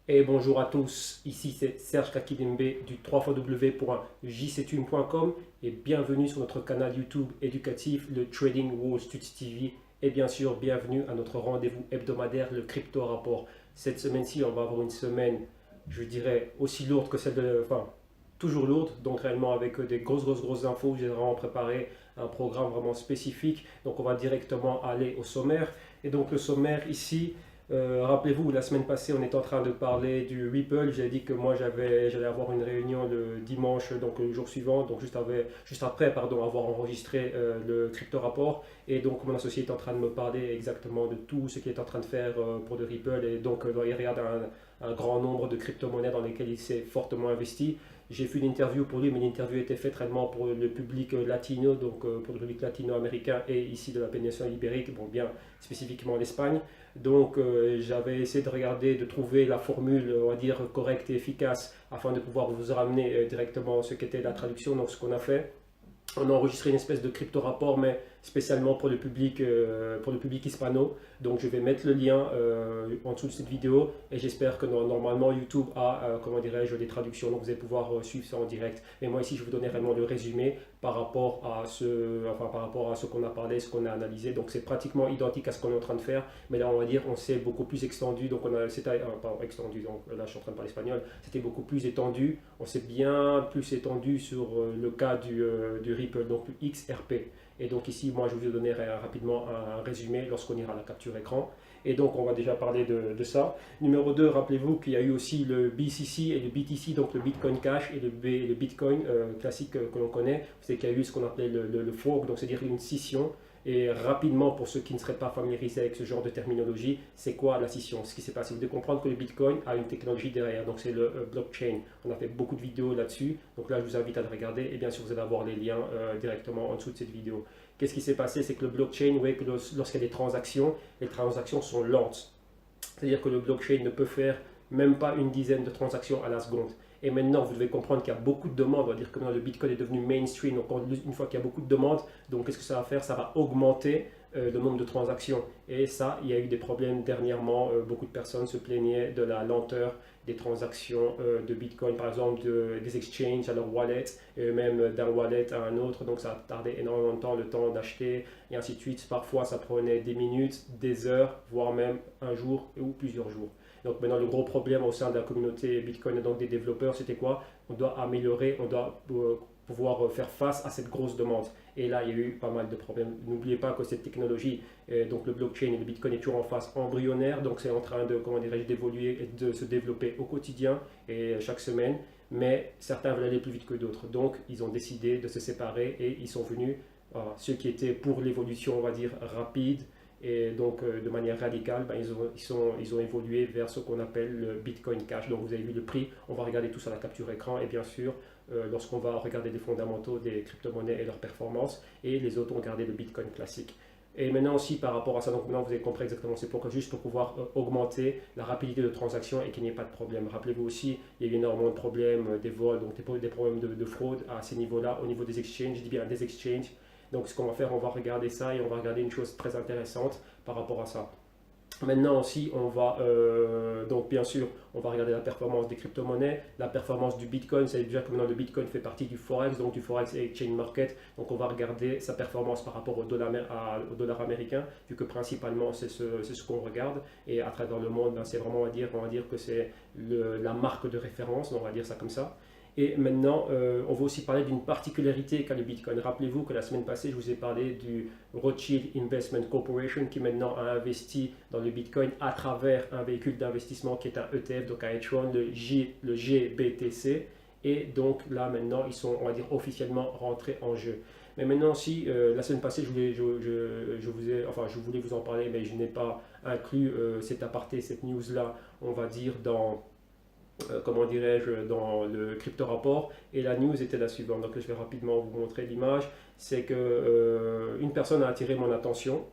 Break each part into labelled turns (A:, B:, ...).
A: Et bonjour à tous, ici c'est Serge Kakidembe du www.jctune.com et bienvenue sur notre canal YouTube éducatif, le Trading Wall Street TV. Et bien sûr, bienvenue à notre rendez-vous hebdomadaire, le Crypto Rapport. Cette semaine-ci, on va avoir une semaine, je dirais, aussi lourde que celle de... Enfin, toujours lourde, donc réellement avec des grosses infos. J'ai vraiment préparé un programme vraiment spécifique. Donc on va directement aller au sommaire. Et donc le sommaire ici... rappelez-vous, la semaine passée, on était en train de parler du Ripple. J'ai dit que moi, j'allais avoir une réunion le dimanche, donc le jour suivant, donc juste après, pardon, avoir enregistré le crypto rapport. Et donc, mon associé est en train de me parler exactement de tout ce qu'il est en train de faire pour le Ripple. Et donc, il regarde un grand nombre de crypto-monnaies dans lesquelles il s'est fortement investi. J'ai fait une interview pour lui, mais l'interview était faite réellement pour le public latino, donc pour le public latino-américain et ici de la péninsule ibérique, bon, bien spécifiquement l'Espagne. Donc j'avais essayé de regarder, de trouver la formule, on va dire, correcte et efficace afin de pouvoir vous ramener directement ce qu'était la traduction. Donc ce qu'on a fait, on a enregistré une espèce de crypto rapport, mais spécialement pour le public hispano. Donc je vais mettre le lien en dessous de cette vidéo et j'espère que normalement YouTube a, comment dirais-je, des traductions, donc vous allez pouvoir suivre ça en direct. Mais moi ici je vais vous donner vraiment le résumé par rapport à ce qu'on a parlé, ce qu'on a analysé. Donc c'est pratiquement identique à ce qu'on est en train de faire, mais là on va dire on s'est beaucoup plus extendu. Donc c'était pardon, extendu. Donc là je suis en train de parler espagnol. C'était beaucoup plus étendu. On s'est bien plus étendu sur le cas du Ripple, donc XRP. Et donc ici, moi, je vais vous donner rapidement un résumé lorsqu'on ira à la capture écran. Et donc, on va déjà parler de ça. Numéro 2, rappelez-vous qu'il y a eu aussi le BCC et le BTC, donc le Bitcoin Cash et le Bitcoin classique que l'on connaît. Vous savez qu'il y a eu ce qu'on appelait le fork, donc c'est-à-dire une scission. Et rapidement, pour ceux qui ne seraient pas familiarisés avec ce genre de terminologie, c'est quoi la scission? Ce qui s'est passé, vous devez comprendre que le Bitcoin a une technologie derrière, donc c'est le blockchain. On a fait beaucoup de vidéos là-dessus, donc là je vous invite à le regarder et bien sûr vous allez avoir les liens directement en dessous de cette vidéo. Qu'est-ce qui s'est passé? C'est que le blockchain, vous voyez que lorsqu'il y a des transactions, les transactions sont lentes. C'est-à-dire que le blockchain ne peut faire même pas une dizaine de transactions à la seconde. Et maintenant, vous devez comprendre qu'il y a beaucoup de demandes. On va dire que maintenant le Bitcoin est devenu mainstream. Donc, une fois qu'il y a beaucoup de demandes, donc qu'est-ce que ça va faire? Ça va augmenter le nombre de transactions. Et ça, il y a eu des problèmes dernièrement. Beaucoup de personnes se plaignaient de la lenteur des transactions de Bitcoin, par exemple des exchanges à leur wallet, et même d'un wallet à un autre. Donc, ça tardait énormément de temps, le temps d'acheter, et ainsi de suite. Parfois, ça prenait des minutes, des heures, voire même un jour ou plusieurs jours. Donc maintenant, le gros problème au sein de la communauté Bitcoin et donc des développeurs, c'était quoi? On doit améliorer, on doit pouvoir faire face à cette grosse demande. Et là, il y a eu pas mal de problèmes. N'oubliez pas que cette technologie, donc le blockchain et le Bitcoin est toujours en phase embryonnaire, donc c'est en train de, comment dirais-je, d'évoluer et de se développer au quotidien et chaque semaine. Mais certains veulent aller plus vite que d'autres. Donc, ils ont décidé de se séparer et ils sont venus, ceux qui étaient pour l'évolution, on va dire, rapide, et donc, de manière radicale, ben, ils ont évolué vers ce qu'on appelle le Bitcoin Cash. Donc, vous avez vu le prix. On va regarder tout sur la capture écran. Et bien sûr, lorsqu'on va regarder les fondamentaux des crypto-monnaies et leurs performances, et les autres ont gardé le Bitcoin classique. Et maintenant aussi par rapport à ça, donc maintenant vous avez compris exactement, c'est pourquoi juste pour pouvoir augmenter la rapidité de transaction et qu'il n'y ait pas de problème. Rappelez-vous aussi, il y a eu énormément de problèmes, des vols, donc des problèmes de fraude à ces niveaux-là, au niveau des exchanges, je dis bien des exchanges. Donc ce qu'on va faire, on va regarder ça et on va regarder une chose très intéressante par rapport à ça. Maintenant aussi, on va donc bien sûr, on va regarder la performance des crypto-monnaies, la performance du Bitcoin. C'est déjà que maintenant le Bitcoin fait partie du Forex, donc du Forex Exchange Market. Donc on va regarder sa performance par rapport au dollar américain, vu que principalement c'est ce qu'on regarde. Et à travers le monde, ben, c'est vraiment, on va dire que c'est la marque de référence, on va dire ça comme ça. Et maintenant, on va aussi parler d'une particularité qu'a le Bitcoin. Rappelez-vous que la semaine passée, je vous ai parlé du Rothschild Investment Corporation qui maintenant a investi dans le Bitcoin à travers un véhicule d'investissement qui est un ETF, donc un hedge fund, le GBTC. Et donc là, maintenant, ils sont, on va dire, officiellement rentrés en jeu. Mais maintenant aussi, la semaine passée, je voulais vous en parler, mais je n'ai pas inclus cet aparté, cette news-là, on va dire, comment dirais-je, dans le crypto rapport. Et la news était la suivante. Donc, je vais rapidement vous montrer l'image. C'est que une personne a attiré mon attention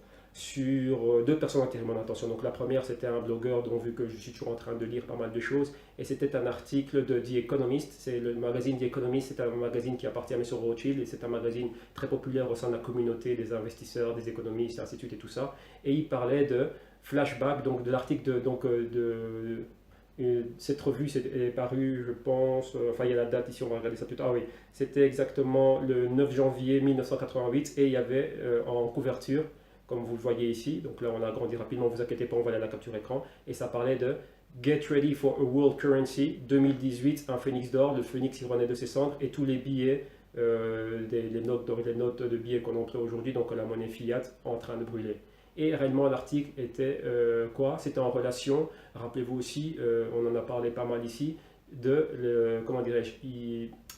A: deux personnes ont attiré mon attention. Donc, la première, c'était un blogueur dont, vu que je suis toujours en train de lire pas mal de choses, et c'était un article de The Economist. C'est le magazine The Economist. C'est un magazine qui appartient à M. Rothschild et c'est un magazine très populaire au sein de la communauté des investisseurs, des économistes, ainsi de suite et tout ça. Et il parlait de flashback, donc de l'article Cette revue est parue, je pense, enfin il y a la date ici, on va regarder ça plus tard. Ah oui, c'était exactement le 9 janvier 1988 et il y avait en couverture, comme vous le voyez ici, donc là on a agrandi rapidement, ne vous inquiétez pas, on va aller à la capture écran, et ça parlait de Get ready for a world currency 2018, un phénix d'or, le phénix il renaît de ses cendres, et tous les billets, les notes d'or et les notes de billets qu'on entrait aujourd'hui, donc la monnaie fiat, en train de brûler. Et réellement, l'article était quoi? C'était en relation, rappelez-vous aussi, on en a parlé pas mal ici, comment dirais-je,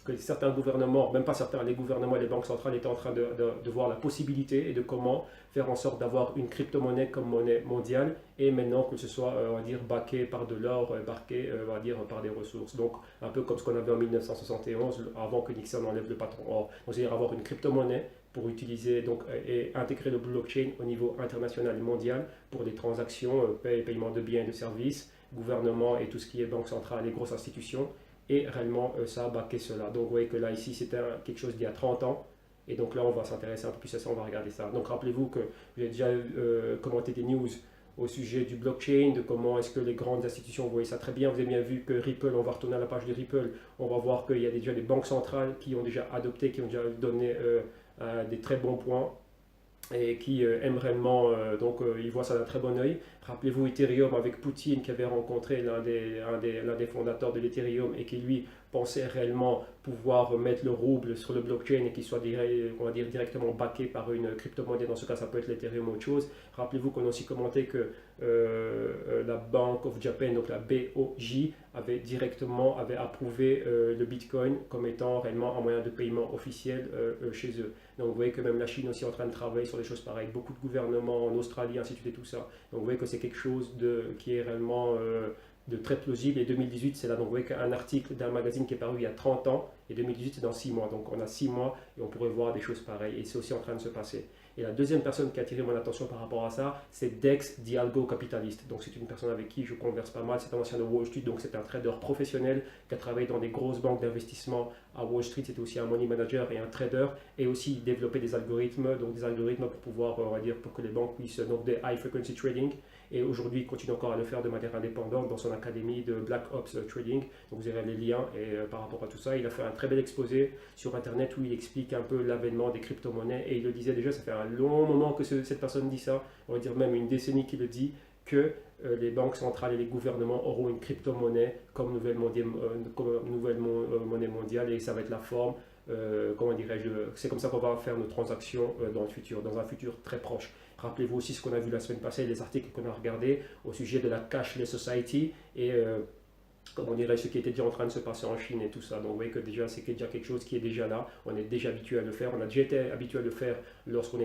A: que certains gouvernements, même pas certains, les gouvernements et les banques centrales étaient en train de voir la possibilité et de comment faire en sorte d'avoir une crypto-monnaie comme monnaie mondiale et maintenant que ce soit, on va dire, backé par de l'or, backé, on va dire, par des ressources. Donc, un peu comme ce qu'on avait en 1971, avant que Nixon enlève le patron or. Donc, c'est-à-dire avoir une crypto-monnaie pour utiliser donc, et intégrer le blockchain au niveau international et mondial pour des transactions, paiement de biens et de services, gouvernement et tout ce qui est banque centrale, les grosses institutions. Et réellement, ça a backé cela. Donc, vous voyez que là, ici, c'était quelque chose d'il y a 30 ans. Et donc là, on va s'intéresser un peu plus à ça, on va regarder ça. Donc, rappelez-vous que j'ai déjà commenté des news au sujet du blockchain, de comment est-ce que les grandes institutions voyaient ça très bien. Vous avez bien vu que Ripple, on va retourner à la page de Ripple, on va voir qu'il y a déjà des banques centrales qui ont déjà adopté, qui ont déjà donné des très bons points et qui aiment réellement, donc ils voient ça d'un très bon oeil. Rappelez-vous Ethereum avec Poutine qui avait rencontré l'un des fondateurs de l'Ethereum et qui lui pensait réellement pouvoir mettre le rouble sur le blockchain et qu'il soit on va dire, directement backé par une crypto-monnaie. Dans ce cas, ça peut être l'Ethereum ou autre chose. Rappelez-vous qu'on a aussi commenté que la Bank of Japan, donc la BOJ, avait approuvé le Bitcoin comme étant réellement un moyen de paiement officiel chez eux. Donc vous voyez que même la Chine aussi est en train de travailler sur des choses pareilles. Beaucoup de gouvernements en Australie, ainsi de suite et tout ça. Donc vous voyez que c'est quelque chose qui est réellement de très plausible. Et 2018, c'est là. Donc vous voyez qu'un article d'un magazine qui est paru il y a 30 ans, et 2018, c'est dans 6 mois. Donc on a 6 mois et on pourrait voir des choses pareilles. Et c'est aussi en train de se passer. Et la deuxième personne qui a attiré mon attention par rapport à ça, c'est Dex Dialgo Capitalist. Donc c'est une personne avec qui je converse pas mal. C'est un ancien de Wall Street, donc c'est un trader professionnel qui a travaillé dans des grosses banques d'investissement à Wall Street. C'était aussi un money manager et un trader. Et aussi développer des algorithmes, donc des algorithmes pour pouvoir, on va dire, pour que les banques puissent, donc des high frequency trading. Et aujourd'hui, il continue encore à le faire de manière indépendante dans son académie de Black Ops Trading. Donc vous aurez les liens et par rapport à tout ça, il a fait un très bel exposé sur Internet où il explique un peu l'avènement des crypto-monnaies. Et il le disait déjà, ça fait un long moment que cette personne dit ça, on va dire même une décennie qu'il le dit, que les banques centrales et les gouvernements auront une crypto-monnaie comme nouvelle monnaie mondiale et ça va être la forme, comment dirais-je, c'est comme ça qu'on va faire nos transactions dans le futur, dans un futur très proche. Rappelez-vous aussi ce qu'on a vu la semaine passée, les articles qu'on a regardés au sujet de la cashless society et comment dirais-je, ce qui était déjà en train de se passer en Chine et tout ça. Donc vous voyez que déjà c'est déjà quelque chose qui est déjà là, on est déjà habitué à le faire, on a déjà été habitué à le faire lorsqu'on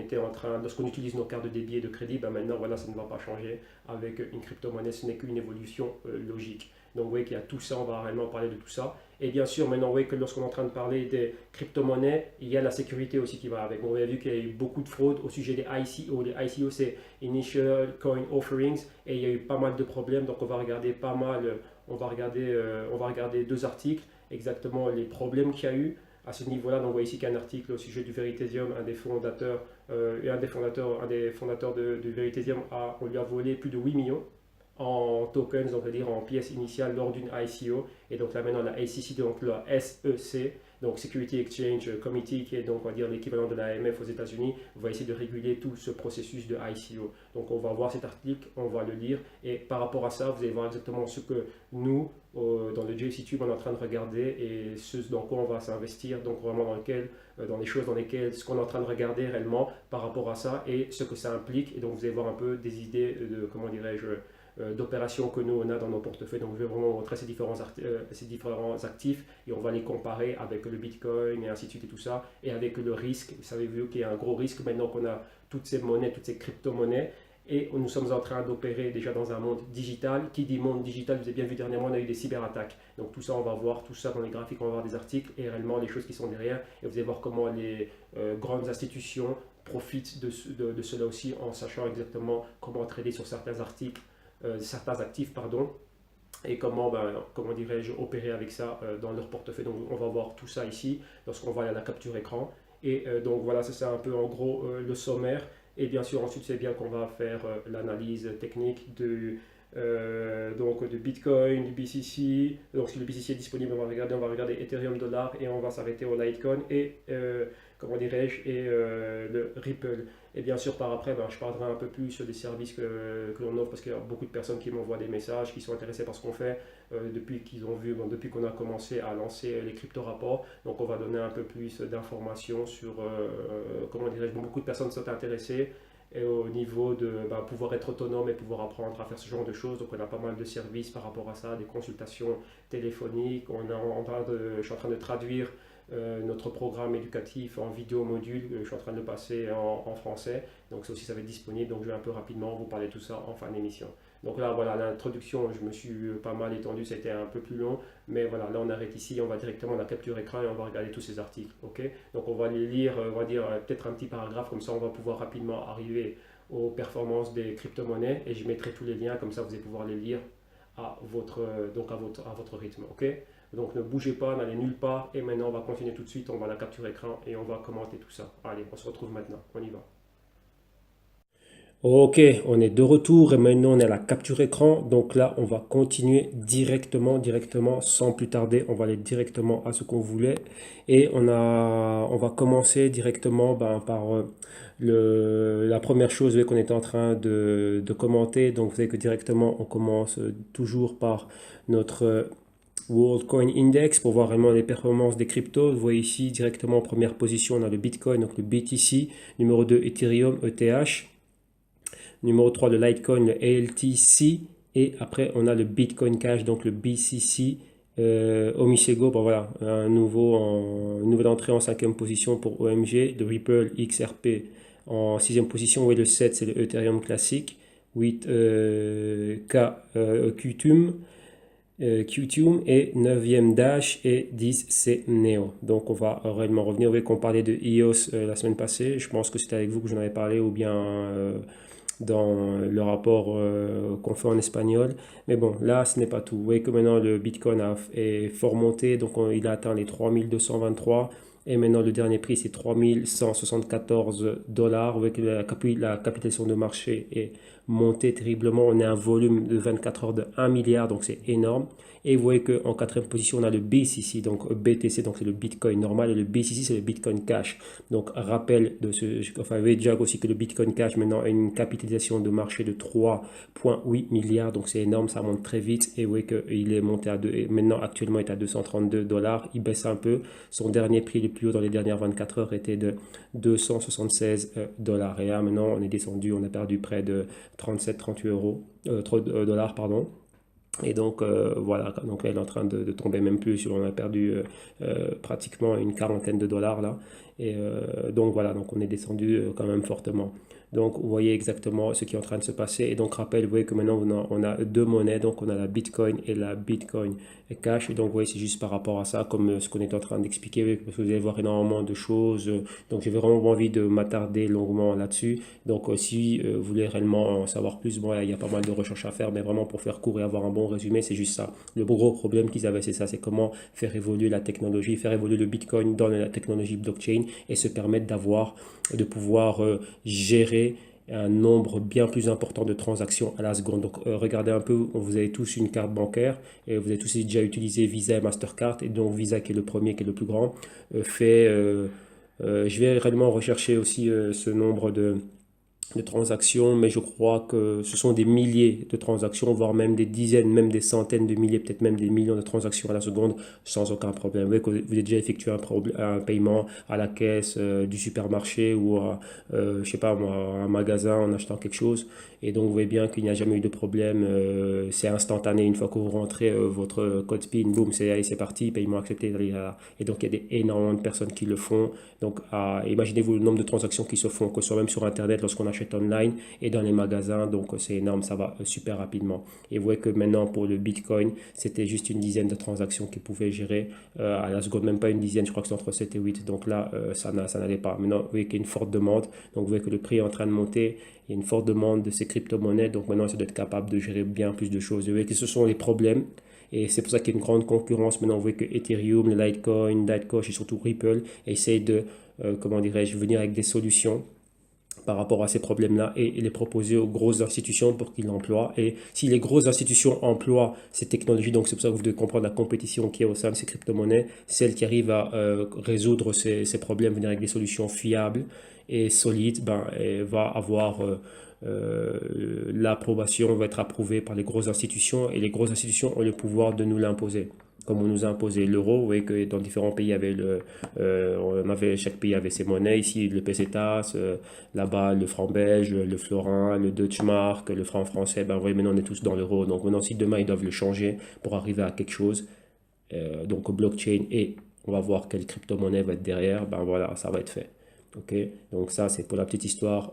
A: utilise nos cartes de débit et de crédit, ben maintenant voilà, ça ne va pas changer avec une crypto-monnaie, ce n'est qu'une évolution logique. Donc vous voyez qu'il y a tout ça, on va réellement parler de tout ça. Et bien sûr, maintenant vous voyez que lorsqu'on est en train de parler des crypto-monnaies, il y a la sécurité aussi qui va avec. Bon, vous avez vu qu'il y a eu beaucoup de fraudes au sujet des ICO. Les ICO, c'est Initial Coin Offerings, et il y a eu pas mal de problèmes, donc on va regarder pas mal, on va regarder deux articles, exactement les problèmes qu'il y a eu à ce niveau-là. Donc on voit ici qu'il y a un article au sujet du Veritasium, un des fondateurs du Veritasium, on lui a volé plus de 8 millions en tokens, donc c'est-à-dire en pièces initiales lors d'une ICO. Et donc là maintenant la SEC, donc la SEC, donc Security Exchange Committee, qui est donc on va dire l'équivalent de l'AMF aux États-Unis, va essayer de réguler tout ce processus de ICO. Donc on va voir cet article, on va le lire, et par rapport à ça, vous allez voir exactement ce que nous, dans le JCTube, on est en train de regarder et ce dans quoi on va s'investir, donc vraiment dans les choses dans lesquelles, ce qu'on est en train de regarder réellement par rapport à ça et ce que ça implique. Et donc vous allez voir un peu des idées de, comment dirais-je, d'opérations que nous on a dans nos portefeuilles. Donc je vais vraiment montrer ces différents actifs et on va les comparer avec le Bitcoin et ainsi de suite et tout ça, et avec le risque. Vous savez vu qu'il y a un gros risque maintenant qu'on a toutes ces monnaies, toutes ces crypto-monnaies, et nous sommes en train d'opérer déjà dans un monde digital. Qui dit monde digital, vous avez bien vu dernièrement, on a eu des cyberattaques. Donc tout ça, on va voir tout ça dans les graphiques, on va voir des articles et réellement les choses qui sont derrière. Et vous allez voir comment les grandes institutions profitent de cela aussi, en sachant exactement comment trader sur certains actifs, et comment dirais-je, opérer avec ça dans leur portefeuille. Donc on va voir tout ça ici lorsqu'on va aller à la capture écran. Et donc voilà, c'est ça un peu en gros le sommaire. Et bien sûr, ensuite, c'est bien qu'on va faire l'analyse technique donc de Bitcoin, du BCC. Donc si le BCC est disponible, on va regarder Ethereum dollar et on va s'arrêter au Litecoin et comment dirais-je et le Ripple. Et bien sûr par après, ben, je parlerai un peu plus sur des services que l'on offre parce qu'il y a beaucoup de personnes qui m'envoient des messages, qui sont intéressées par ce qu'on fait depuis qu'ils ont vu, bon, depuis qu'on a commencé à lancer les crypto-rapports. Donc on va donner un peu plus d'informations sur comment dirais-je. Bon, beaucoup de personnes sont intéressées et au niveau de bah, pouvoir être autonome et pouvoir apprendre à faire ce genre de choses. Donc on a pas mal de services par rapport à ça, des consultations téléphoniques. Je suis en train de traduire notre programme éducatif en vidéo module. Je suis en train de le passer en français. Donc ça aussi ça va être disponible. Donc je vais un peu rapidement vous parler de tout ça en fin d'émission. Donc là voilà l'introduction, je me suis pas mal étendu, ça a été un peu plus long. Mais voilà, là on arrête ici, on va directement à la capture écran et on va regarder tous ces articles. Ok, donc on va les lire, on va dire peut-être un petit paragraphe, comme ça on va pouvoir rapidement arriver aux performances des crypto-monnaies et je mettrai tous les liens, comme ça vous allez pouvoir les lire à votre, à votre rythme. Ok, donc ne bougez pas, n'allez nulle part et maintenant on va continuer tout de suite, on va à la capture écran et on va commenter tout ça. Allez, on se retrouve maintenant, on y va. Ok, on est de retour et maintenant on est à la capture écran. Donc là, on va continuer directement, sans plus tarder. On va aller directement à ce qu'on voulait. Et on va commencer directement ben, par la première chose qu'on était en train de commenter. Donc vous savez que directement, on commence toujours par notre World Coin Index pour voir vraiment les performances des cryptos. Vous voyez ici directement en première position, on a le Bitcoin, donc le BTC, numéro 2 Ethereum, ETH. Numéro 3, le Litecoin, le ALTC. Et après, on a le Bitcoin Cash, donc le BCC. Omisego, bon voilà, une nouvelle entrée en cinquième position pour OMG. Le Ripple XRP en sixième position. Et le 7, c'est le Ethereum classique. 8, Qtum. Qtum et 9e Dash et 10 c'est Neo. Donc on va réellement revenir. Vous voyez qu'on parlait de EOS la semaine passée. Je pense que c'était avec vous que j'en avais parlé ou bien dans le rapport qu'on fait en espagnol. Mais bon, là, ce n'est pas tout. Vous voyez que maintenant, le Bitcoin est fort monté. Donc, il a atteint les 3223. Et maintenant, le dernier prix, c'est 3174 dollars. Vous voyez que la capitalisation de marché est montée terriblement. On a un volume de 24 heures de 1 milliard. Donc, c'est énorme. Et vous voyez qu'en quatrième position, on a le BCC, donc BTC, donc c'est le Bitcoin normal. Et le BCC, c'est le Bitcoin Cash. Donc, rappel de ce. Enfin, vous voyez déjà aussi que le Bitcoin Cash maintenant a une capitalisation de marché de 3,8 milliards. Donc, c'est énorme, ça monte très vite. Et vous voyez qu'il est monté à maintenant, actuellement, il est à 232 dollars. Il baisse un peu. Son dernier prix le plus haut dans les dernières 24 heures était de 276 dollars. Et là, maintenant, on est descendu, on a perdu près de 37-38 euros, dollars, pardon. Et donc voilà, donc là, il est en train de tomber même plus, on a perdu pratiquement une quarantaine de dollars là. Et donc voilà, donc on est descendu quand même fortement. Donc vous voyez exactement ce qui est en train de se passer. Et donc rappel, vous voyez que maintenant on a deux monnaies, donc on a la Bitcoin et la Bitcoin Cash. Et donc vous voyez, c'est juste par rapport à ça, comme ce qu'on est en train d'expliquer, parce que vous allez voir énormément de choses. Donc j'ai vraiment envie de m'attarder longuement là-dessus. Donc si vous voulez réellement en savoir plus, bon, il y a pas mal de recherches à faire, mais vraiment pour faire court et avoir un bon résumé, c'est juste ça. Le gros problème qu'ils avaient, c'est ça, c'est comment faire évoluer la technologie, faire évoluer le Bitcoin dans la technologie blockchain et se permettre de pouvoir gérer un nombre bien plus important de transactions à la seconde. Donc regardez un peu, vous avez tous une carte bancaire et vous avez tous déjà utilisé Visa et Mastercard, et donc Visa qui est le premier, qui est le plus grand, je vais réellement rechercher aussi ce nombre de transactions, mais je crois que ce sont des milliers de transactions, voire même des dizaines, même des centaines de milliers, peut-être même des millions de transactions à la seconde sans aucun problème. Vous voyez que vous avez déjà effectué un paiement à la caisse du supermarché ou à, je sais pas moi, un magasin en achetant quelque chose. Et donc vous voyez bien qu'il n'y a jamais eu de problème. C'est instantané. Une fois que vous rentrez votre code PIN, boum, c'est parti, paiement accepté. Et donc il y a énormément de personnes qui le font. Donc imaginez-vous le nombre de transactions qui se font, que ce soit même sur Internet lorsqu'on achète online et dans les magasins. Donc c'est énorme, ça va super rapidement. Et vous voyez que maintenant pour le Bitcoin, c'était juste une dizaine de transactions qu'ils pouvaient gérer à la seconde, même pas une dizaine, je crois que c'est entre 7 et 8. Donc là, ça n'allait pas. Maintenant, vous voyez qu'il y a une forte demande. Donc vous voyez que le prix est en train de monter. Il y a une forte demande de ces crypto-monnaies. Donc maintenant, ça doit être capable de gérer bien plus de choses. Vous voyez que ce sont les problèmes. Et c'est pour ça qu'il y a une grande concurrence. Maintenant, vous voyez que Ethereum, le Litecoin, et surtout Ripple essayent de, comment dirais-je, venir avec des solutions par rapport à ces problèmes-là et les proposer aux grosses institutions pour qu'ils l'emploient. Et si les grosses institutions emploient ces technologies, donc c'est pour ça que vous devez comprendre la compétition qui est au sein de ces crypto-monnaies, celle qui arrive à résoudre ces problèmes, venir avec des solutions fiables et solides, ben, elle va avoir l'approbation, va être approuvée par les grosses institutions et les grosses institutions ont le pouvoir de nous l'imposer. Comme on nous a imposé l'euro, vous voyez que dans différents pays, chaque pays avait ses monnaies. Ici, le pesetas, là-bas, le franc belge, le florin, le Deutschmark, le franc français. Ben, vous voyez, maintenant, on est tous dans l'euro. Donc, maintenant, si demain, ils doivent le changer pour arriver à quelque chose, donc au blockchain, et on va voir quelle crypto-monnaie va être derrière, ben voilà, ça va être fait. Ok, donc ça, c'est pour la petite histoire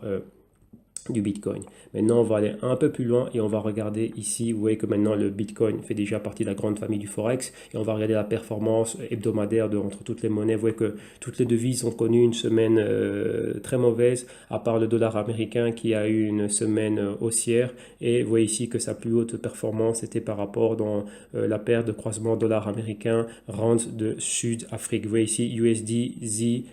A: du Bitcoin. Maintenant, on va aller un peu plus loin et on va regarder ici. Vous voyez que maintenant le Bitcoin fait déjà partie de la grande famille du Forex et on va regarder la performance hebdomadaire entre toutes les monnaies. Vous voyez que toutes les devises ont connu une semaine très mauvaise, à part le dollar américain qui a eu une semaine haussière. Et vous voyez ici que sa plus haute performance était par rapport dans la paire de croisement dollar américain rand de Sud-Afrique. Vous voyez ici USD, Z,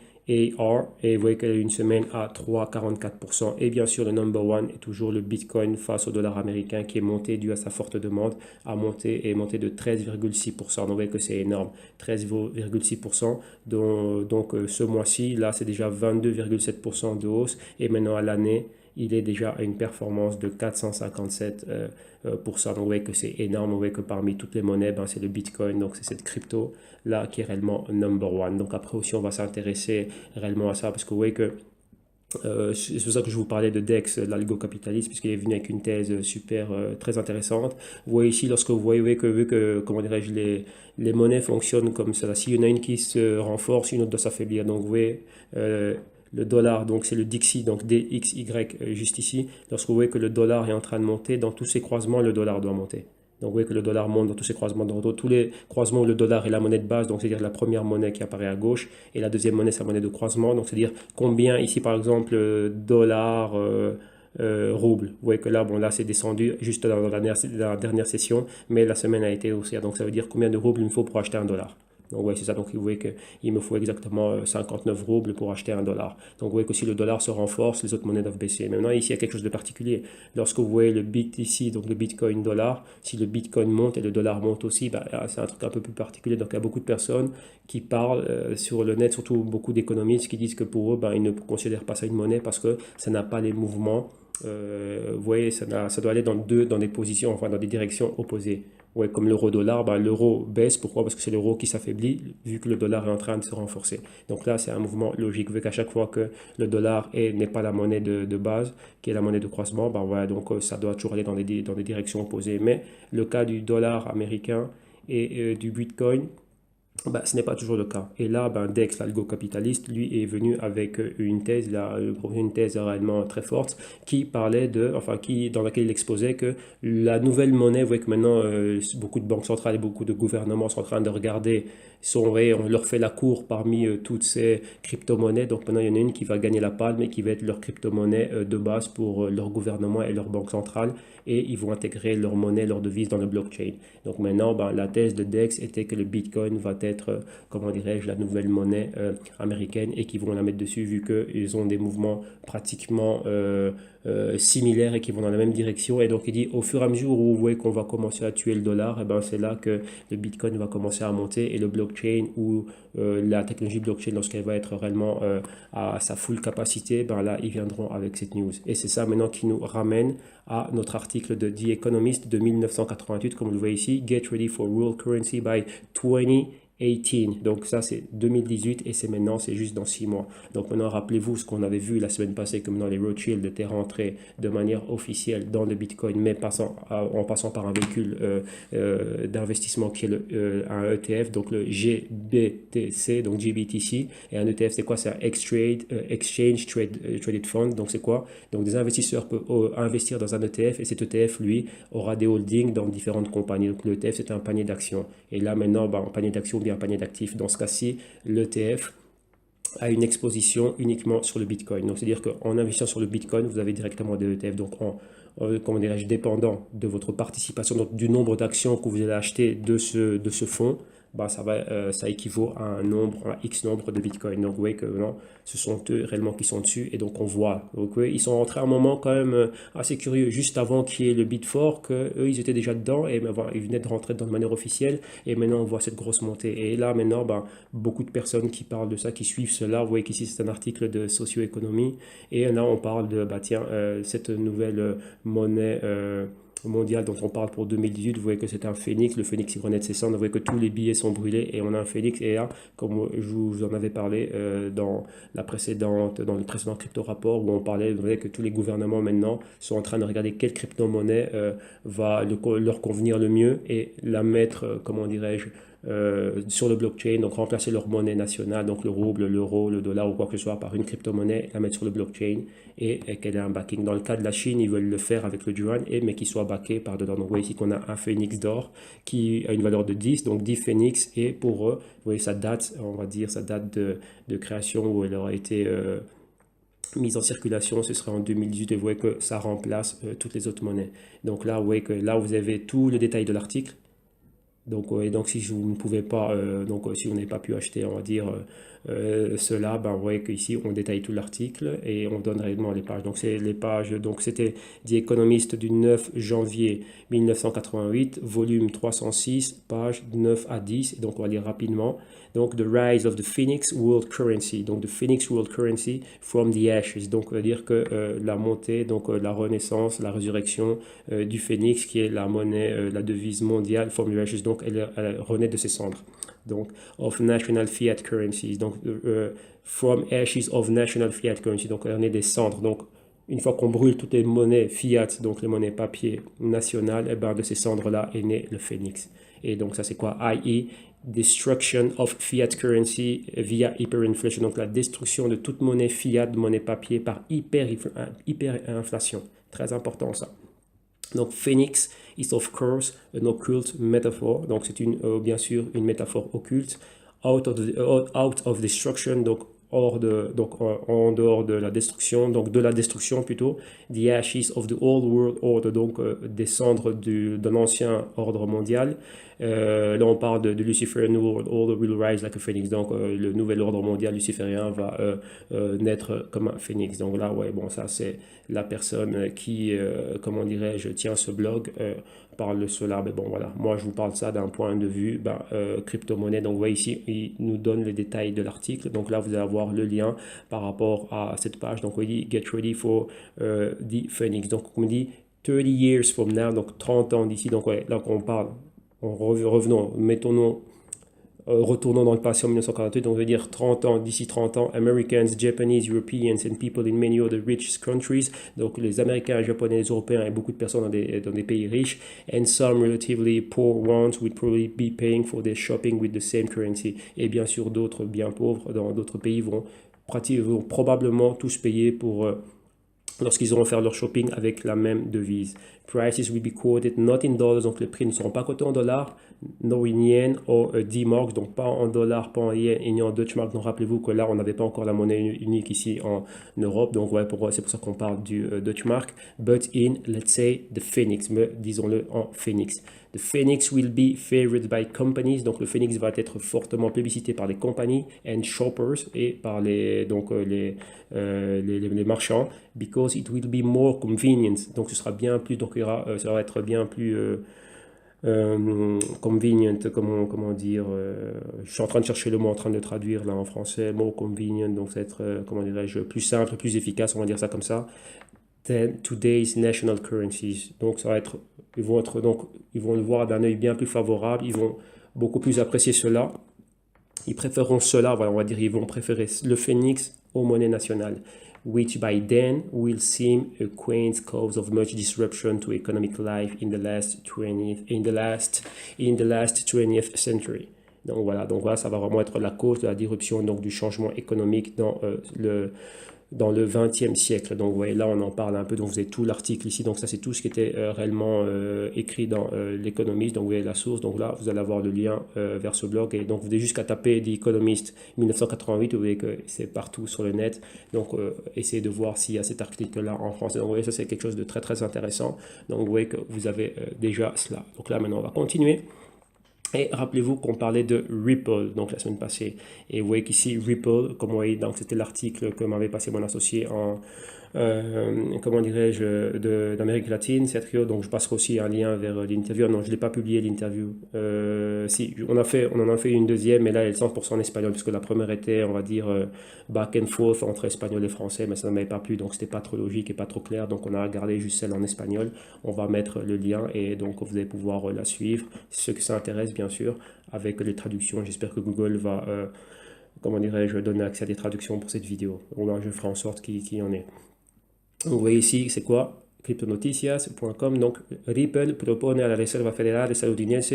A: AR, et vous voyez qu'elle a eu une semaine à 3,44%. Et bien sûr, le number one est toujours le Bitcoin face au dollar américain qui est monté dû à sa forte demande, a monté de 13,6%. Donc vous voyez que c'est énorme, 13,6%. Donc ce mois-ci, là, c'est déjà 22,7% de hausse. Et maintenant à l'année, il est déjà à une performance de 457%. Donc vous voyez que c'est énorme. Vous voyez que parmi toutes les monnaies, ben, c'est le Bitcoin. Donc c'est cette crypto là qui est réellement number one. Donc après aussi, on va s'intéresser réellement à ça parce que vous voyez que c'est pour ça que je vous parlais de Dex, l'algo-capitaliste, puisqu'il est venu avec une thèse super très intéressante. Vous voyez ici, lorsque vous voyez que, vu que comment dirais-je, les monnaies fonctionnent comme ça, s'il y en a une qui se renforce, une autre doit s'affaiblir. Donc vous voyez, le dollar, donc c'est le DXY, donc DXY juste ici. Lorsque vous voyez que le dollar est en train de monter, dans tous ces croisements, le dollar doit monter. Donc vous voyez que le dollar monte dans tous ces croisements, dans tous les croisements où le dollar est la monnaie de base, donc c'est-à-dire la première monnaie qui apparaît à gauche, et la deuxième monnaie c'est la monnaie de croisement, donc c'est-à-dire combien ici par exemple dollar, rouble. Vous voyez que là, bon là c'est descendu juste dans la dernière session, mais la semaine a été haussière, donc ça veut dire combien de roubles il me faut pour acheter un dollar. Donc oui, c'est ça. Donc vous voyez qu'il me faut exactement 59 roubles pour acheter un dollar. Donc vous voyez que si le dollar se renforce, les autres monnaies doivent baisser. Maintenant, ici, il y a quelque chose de particulier. Lorsque vous voyez le bit ici, donc le Bitcoin dollar, si le Bitcoin monte et le dollar monte aussi, bah, c'est un truc un peu plus particulier. Donc il y a beaucoup de personnes qui parlent sur le net, surtout beaucoup d'économistes qui disent que pour eux, bah, ils ne considèrent pas ça une monnaie parce que ça n'a pas les mouvements. Vous voyez, ça doit aller dans des positions, enfin dans des directions opposées. Ouais, comme l'euro-dollar, ben, l'euro baisse. Pourquoi? Parce que c'est l'euro qui s'affaiblit vu que le dollar est en train de se renforcer. Donc là, c'est un mouvement logique. Vu qu'à chaque fois que le dollar n'est pas la monnaie de base, qui est la monnaie de croisement, ben voilà, donc ça doit toujours aller dans des directions opposées. Mais le cas du dollar américain et du Bitcoin, bah, ce n'est pas toujours le cas. Et là, ben, Dex, l'algo-capitaliste, lui est venu avec une thèse, une thèse réellement très forte, qui parlait dans laquelle il exposait que la nouvelle monnaie, vous voyez que maintenant, beaucoup de banques centrales et beaucoup de gouvernements sont en train de regarder, on leur fait la cour parmi toutes ces crypto-monnaies. Donc maintenant, il y en a une qui va gagner la palme et qui va être leur crypto-monnaie de base pour leur gouvernement et leur banque centrale. Et ils vont intégrer leur monnaie, leur devise dans le blockchain. Donc maintenant, ben, la thèse de Dex était que le Bitcoin va être, comment dirais-je, la nouvelle monnaie américaine et qu'ils vont la mettre dessus vu qu'ils ont des mouvements pratiquement similaires et qui vont dans la même direction. Et donc il dit, au fur et à mesure où vous voyez qu'on va commencer à tuer le dollar, et ben, c'est là que le Bitcoin va commencer à monter et le blockchain ou la technologie blockchain, lorsqu'elle va être réellement à sa full capacité, ben là, ils viendront avec cette news. Et c'est ça maintenant qui nous ramène à notre article de The Economist de 1988, comme vous le voyez ici, Get ready for world currency by 2018. Donc ça c'est 2018 et c'est juste dans 6 mois. Donc maintenant rappelez-vous ce qu'on avait vu la semaine passée, que maintenant les Rothschild étaient rentrés de manière officielle dans le Bitcoin, mais en passant par un véhicule d'investissement qui est un ETF, donc le GBTC, donc GBTC. Et un ETF c'est quoi? C'est un Exchange Traded Fund. Donc c'est quoi? Donc des investisseurs peuvent investir dans un ETF et cet ETF lui aura des holdings dans différentes compagnies. Donc l'ETF c'est un panier d'actions. Et là maintenant, un panier d'actions un panier d'actifs. Dans ce cas-ci, l'ETF a une exposition uniquement sur le Bitcoin. Donc, c'est-à-dire qu'en investissant sur le Bitcoin, vous avez directement des ETF. Donc, comment dirais-je, dépendant de votre participation, donc du nombre d'actions que vous allez acheter de ce fonds, bah, ça équivaut à un nombre, un X nombre de Bitcoin. Donc vous voyez que non, ce sont eux réellement qui sont dessus et donc on voit. Donc ils sont rentrés à un moment quand même assez curieux, juste avant qu'il y ait le Bit4, que eux ils étaient déjà dedans et ben, voilà, ils venaient de rentrer dedans de manière officielle et maintenant on voit cette grosse montée. Et là maintenant, ben, beaucoup de personnes qui parlent de ça, qui suivent cela, vous voyez qu'ici c'est un article de socio-économie et là on parle de, bah tiens, cette nouvelle monnaie mondiale dont on parle pour 2018, vous voyez que c'est un phénix, le phénix il renaît de ses cendres, vous voyez que tous les billets sont brûlés et on a un phénix et là, comme je vous en avais parlé dans le précédent crypto rapport où on parlait, vous voyez que tous les gouvernements maintenant sont en train de regarder quelle crypto-monnaie leur convenir le mieux et la mettre, comment dirais-je, sur le blockchain, donc remplacer leur monnaie nationale, donc le rouble, l'euro, le dollar ou quoi que ce soit par une crypto-monnaie, la mettre sur le blockchain et qu'elle ait un backing. Dans le cas de la Chine, ils veulent le faire avec le yuan, mais qu'il soit backé par dedans. Donc vous voyez ici qu'on a un phénix d'or qui a une valeur de 10, donc 10 phénix, et pour eux, vous voyez, ça date, on va dire, ça date de création où elle aura été mise en circulation, ce sera en 2018 et vous voyez que ça remplace toutes les autres monnaies. Donc là, vous voyez que là, vous avez tout le détail de l'article. Donc, donc si vous ne pouvez pas, si vous n'avez pas pu acheter, on va dire, cela, ben, vous voyez qu'ici, on détaille tout l'article et on donne réellement les pages. Donc, c'est les pages, donc c'était The Economist du 9 janvier 1988, volume 306, pages 9 à 10. Et donc, on va lire rapidement. Donc, The Rise of the Phoenix World Currency. Donc, the Phoenix World Currency from the Ashes. Donc, on va dire que la montée, donc la renaissance, la résurrection du phénix, qui est la monnaie, la devise mondiale, from the Ashes. Donc, elle renaît de ses cendres. Donc, of national fiat currencies. Donc, from ashes of national fiat currency. Donc, elle renaît des cendres. Donc, une fois qu'on brûle toutes les monnaies fiat, donc les monnaies papier nationales, et ben de ces cendres-là est né le phénix. Et donc, ça, c'est quoi? I.e. Destruction of fiat currency via hyperinflation. Donc, la destruction de toute monnaie fiat, monnaie papier, par hyperinflation. Très important, ça. Donc, phoenix is of course an occult metaphor. Donc, c'est bien sûr une métaphore occulte. Out of destruction, donc en dehors de la destruction, donc de la destruction plutôt. The ashes of the old world order, donc des cendres d'un ancien ordre mondial. Là, on parle de Luciferian World Order will rise like a phoenix. Donc, le nouvel ordre mondial luciférien va naître comme un phénix. Donc là, ouais, bon, ça, c'est la personne qui, comment dirais-je, tient ce blog, parle de cela. Mais bon, voilà, moi, je vous parle de ça d'un point de vue crypto-monnaie. Donc, vous voyez ici, il nous donne les détails de l'article. Donc là, vous allez avoir le lien par rapport à cette page. Donc, on dit Get ready for the phoenix. Donc, on dit 30 years from now, donc 30 ans d'ici. Donc, ouais, là, on parle. Revenons, retournons dans le passé en 1948, donc on veut dire 30 ans, d'ici 30 ans, Americans, Japanese, Europeans and people in many other rich countries, donc les Américains, les Japonais, les Européens et beaucoup de personnes dans des pays riches, and some relatively poor ones will probably be paying for their shopping with the same currency. Et bien sûr, d'autres bien pauvres dans d'autres pays vont probablement tous payer pour lorsqu'ils auront fait leur shopping avec la même devise. Prices will be quoted not in dollars, donc les prix ne seront pas cotés en dollars, no in yen ou D-marks, donc pas en dollars, pas en yen et ni en Deutschmark. Donc rappelez-vous que là, on n'avait pas encore la monnaie unique ici en Europe, donc ouais, c'est pour ça qu'on parle du Deutschmark. But in, let's say, the Phoenix, mais disons-le en Phoenix. The Phoenix will be favored by companies, donc le Phoenix va être fortement plébiscité par les compagnies and shoppers et par les marchands, because it will be more convenient. Donc ce sera bien plus, donc ça va être bien plus convenient, comment dire, je suis en train de chercher le mot, en train de le traduire là en français, more convenient, donc ça va être, comment dirais-je, plus simple, plus efficace, on va dire ça comme ça, than today's national currencies. Donc ça va être, ils vont le voir d'un œil bien plus favorable, ils vont beaucoup plus apprécier cela, ils préféreront cela, voilà, on va dire, ils vont préférer le phénix aux monnaies nationales, which by then will seem a quaint cause of much disruption to economic life in the last 20th century. Donc voilà, ça va vraiment être la cause de la disruption, donc du changement économique dans le XXe siècle. Donc vous voyez, là on en parle un peu, donc vous avez tout l'article ici, donc ça c'est tout ce qui était réellement écrit dans l'Economist, donc vous voyez la source, donc là vous allez avoir le lien vers ce blog, et donc vous avez juste qu'à taper The Economist 1988, vous voyez que c'est partout sur le net, donc essayez de voir s'il y a cet article-là en français. Donc vous voyez, ça c'est quelque chose de très très intéressant, donc vous voyez que vous avez déjà cela. Donc là maintenant on va continuer. Et rappelez-vous qu'on parlait de Ripple, donc la semaine passée. Et vous voyez qu'ici, Ripple, comme vous voyez, donc c'était l'article que m'avait passé mon associé en, comment dirais-je, d'Amérique latine, Sergio. Donc je passerai aussi un lien vers l'interview. Non, je ne l'ai pas publié l'interview. Si, on en a fait une deuxième, mais là elle est 100% en espagnol, puisque la première était, on va dire, back and forth entre espagnol et français, mais ça ne m'avait pas plu, donc c'était pas trop logique et pas trop clair. Donc on a regardé juste celle en espagnol. On va mettre le lien et donc vous allez pouvoir la suivre. Ceux que ça intéresse, bien sûr, avec les traductions. J'espère que Google va, comment dirais-je, donner accès à des traductions pour cette vidéo. Ou alors je ferai en sorte qu'il y en ait. Vous voyez ici, c'est quoi? Cryptonoticias.com. Donc, Ripple propone a la Reserva Federal estadounidense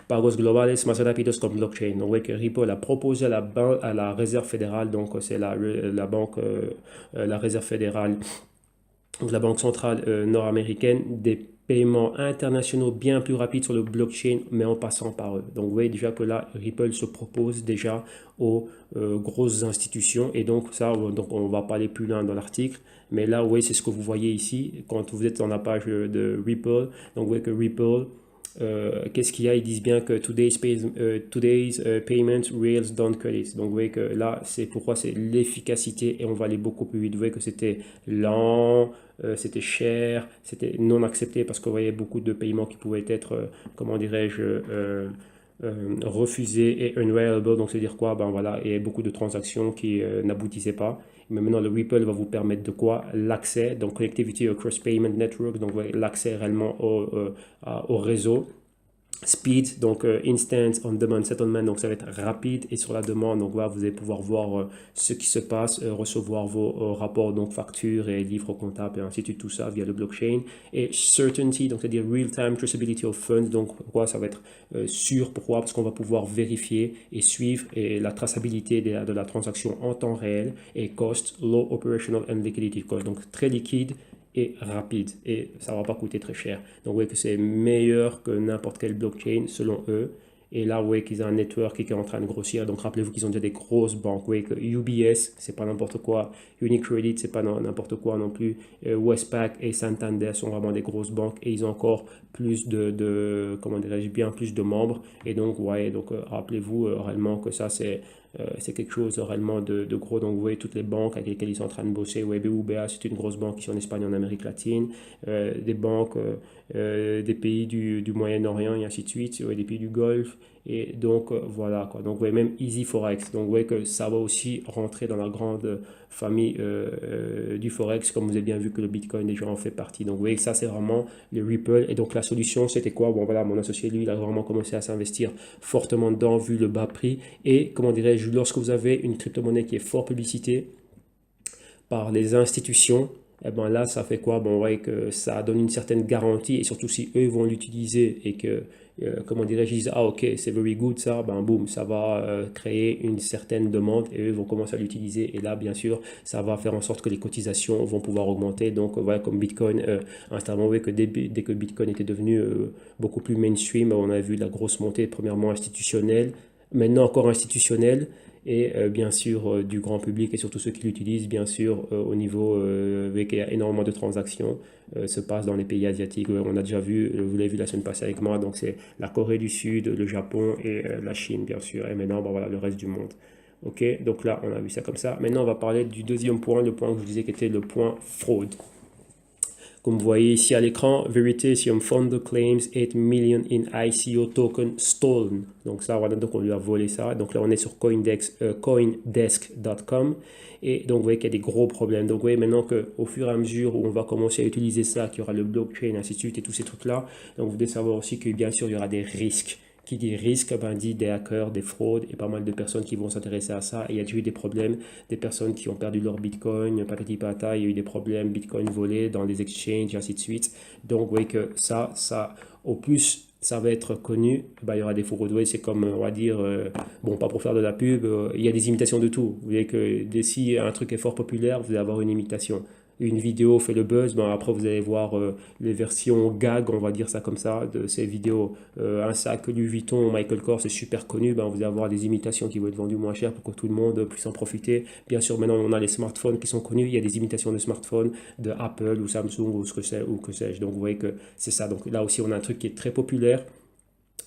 A: pagos globales más rápidos con blockchain. Donc, vous voyez que Ripple a proposé à la Réserve fédérale, donc c'est la banque, la Réserve fédérale, donc la banque centrale nord-américaine, des paiements internationaux bien plus rapides sur le blockchain, mais en passant par eux. Donc, vous voyez déjà que là, Ripple se propose déjà aux grosses institutions. Et donc, ça, donc on va pas aller plus loin dans l'article. Mais là, oui, c'est ce que vous voyez ici quand vous êtes dans la page de Ripple. Donc, vous voyez que Ripple, qu'est-ce qu'il y a? Ils disent bien que today's payment rails down credits. Donc, vous voyez que là, c'est pourquoi c'est l'efficacité et on va aller beaucoup plus vite. Vous voyez que c'était lent, c'était cher, c'était non accepté parce qu'on voyait beaucoup de paiements qui pouvaient être, comment dirais-je, refusés et unreliable. Donc, c'est-à-dire quoi? Ben voilà, et beaucoup de transactions qui n'aboutissaient pas. Mais maintenant, le Ripple va vous permettre de quoi? L'accès, donc Connectivity Across Payment Network, donc l'accès réellement au réseau. Speed, donc instant on demand settlement, donc ça va être rapide et sur la demande, donc voilà, vous allez pouvoir voir ce qui se passe, recevoir vos rapports, donc factures et livres comptables et ainsi de suite, tout ça via le blockchain. Et certainty, donc c'est-à-dire real-time traceability of funds, donc pourquoi ça va être sûr, pourquoi? Parce qu'on va pouvoir vérifier et suivre et la traçabilité de la transaction en temps réel. Et cost, low operational and liquidity cost, donc très liquide et rapide et ça va pas coûter très cher. Donc vous voyez que c'est meilleur que n'importe quel blockchain selon eux. Et là, vous voyez qu'ils ont un network qui est en train de grossir. Donc rappelez-vous qu'ils ont déjà des grosses banques. Vous voyez que UBS, c'est pas n'importe quoi. Unicredit, c'est pas n'importe quoi non plus. Westpac et Santander sont vraiment des grosses banques et ils ont encore plus comment dirais-je, bien plus de membres. Et donc, ouais, donc rappelez-vous réellement que ça, c'est quelque chose réellement de gros. Donc, vous voyez toutes les banques avec lesquelles ils sont en train de bosser. Ouais, BBVA, c'est une grosse banque ici en Espagne, en Amérique latine. Des banques des pays du Moyen-Orient et ainsi de suite, ouais, des pays du Golfe. Et donc, voilà quoi. Donc, vous voyez même Easy Forex. Donc, vous voyez que ça va aussi rentrer dans la grande famille du Forex, comme vous avez bien vu que le Bitcoin déjà en fait partie. Donc, vous voyez que ça, c'est vraiment le Ripple. Et donc, la solution, c'était quoi? Bon, voilà, mon associé, lui, il a vraiment commencé à s'investir fortement dedans, vu le bas prix. Et, comment dirais-je, lorsque vous avez une crypto-monnaie qui est fort publicitée par les institutions, et ben là, ça fait quoi? Bon, on voit que ça donne une certaine garantie, et surtout si eux vont l'utiliser et que, comment dirais-je, ils disent, ah ok, c'est very good ça, ben boum, ça va créer une certaine demande et eux vont commencer à l'utiliser. Et là, bien sûr, ça va faire en sorte que les cotisations vont pouvoir augmenter. Donc, voilà, comme Bitcoin, instantanément, vous voyez que dès que Bitcoin était devenu beaucoup plus mainstream, on a vu la grosse montée, premièrement institutionnelle, maintenant encore institutionnelle et bien sûr du grand public et surtout ceux qui l'utilisent, bien sûr, au niveau avec énormément de transactions se passe dans les pays asiatiques. On a déjà vu, vous l'avez vu la semaine passée avec moi, donc c'est la Corée du Sud, le Japon et la Chine, bien sûr, et maintenant, bon, voilà, le reste du monde. Ok, donc là, on a vu ça comme ça. Maintenant, on va parler du deuxième point, le point que je vous disais qui était le point fraude. Comme vous voyez ici à l'écran, Veritasium Founder claims 8 million in ICO token stolen. Donc ça, voilà, donc on lui a volé ça. Donc là, on est sur coindesk.com. Et donc, vous voyez qu'il y a des gros problèmes. Donc, vous voyez maintenant qu'au fur et à mesure où on va commencer à utiliser ça, qu'il y aura le blockchain, ainsi de suite, et tous ces trucs-là, donc vous devez savoir aussi que bien sûr, il y aura des risques. Qui dit risque, ben dit des hackers, des fraudes et pas mal de personnes qui vont s'intéresser à ça. Et il y a déjà eu des problèmes, des personnes qui ont perdu leur bitcoin, patati patata, il y a eu des problèmes, bitcoin volé dans les exchanges, et ainsi de suite. Donc, vous voyez que ça, au plus ça va être connu, ben, il y aura des fraudes. C'est comme, on va dire, bon, pas pour faire de la pub, il y a des imitations de tout. Vous voyez que si un truc est fort populaire, vous allez avoir une imitation. Une vidéo fait le buzz, ben après vous allez voir les versions gag, on va dire ça comme ça, de ces vidéos. Un sac Louis Vuitton, Michael Kors, c'est super connu, ben vous allez avoir des imitations qui vont être vendues moins cher pour que tout le monde puisse en profiter. Bien sûr, maintenant on a les smartphones qui sont connus, il y a des imitations de smartphones de Apple ou Samsung ou ce que sais-je. Donc vous voyez que c'est ça. Donc là aussi on a un truc qui est très populaire.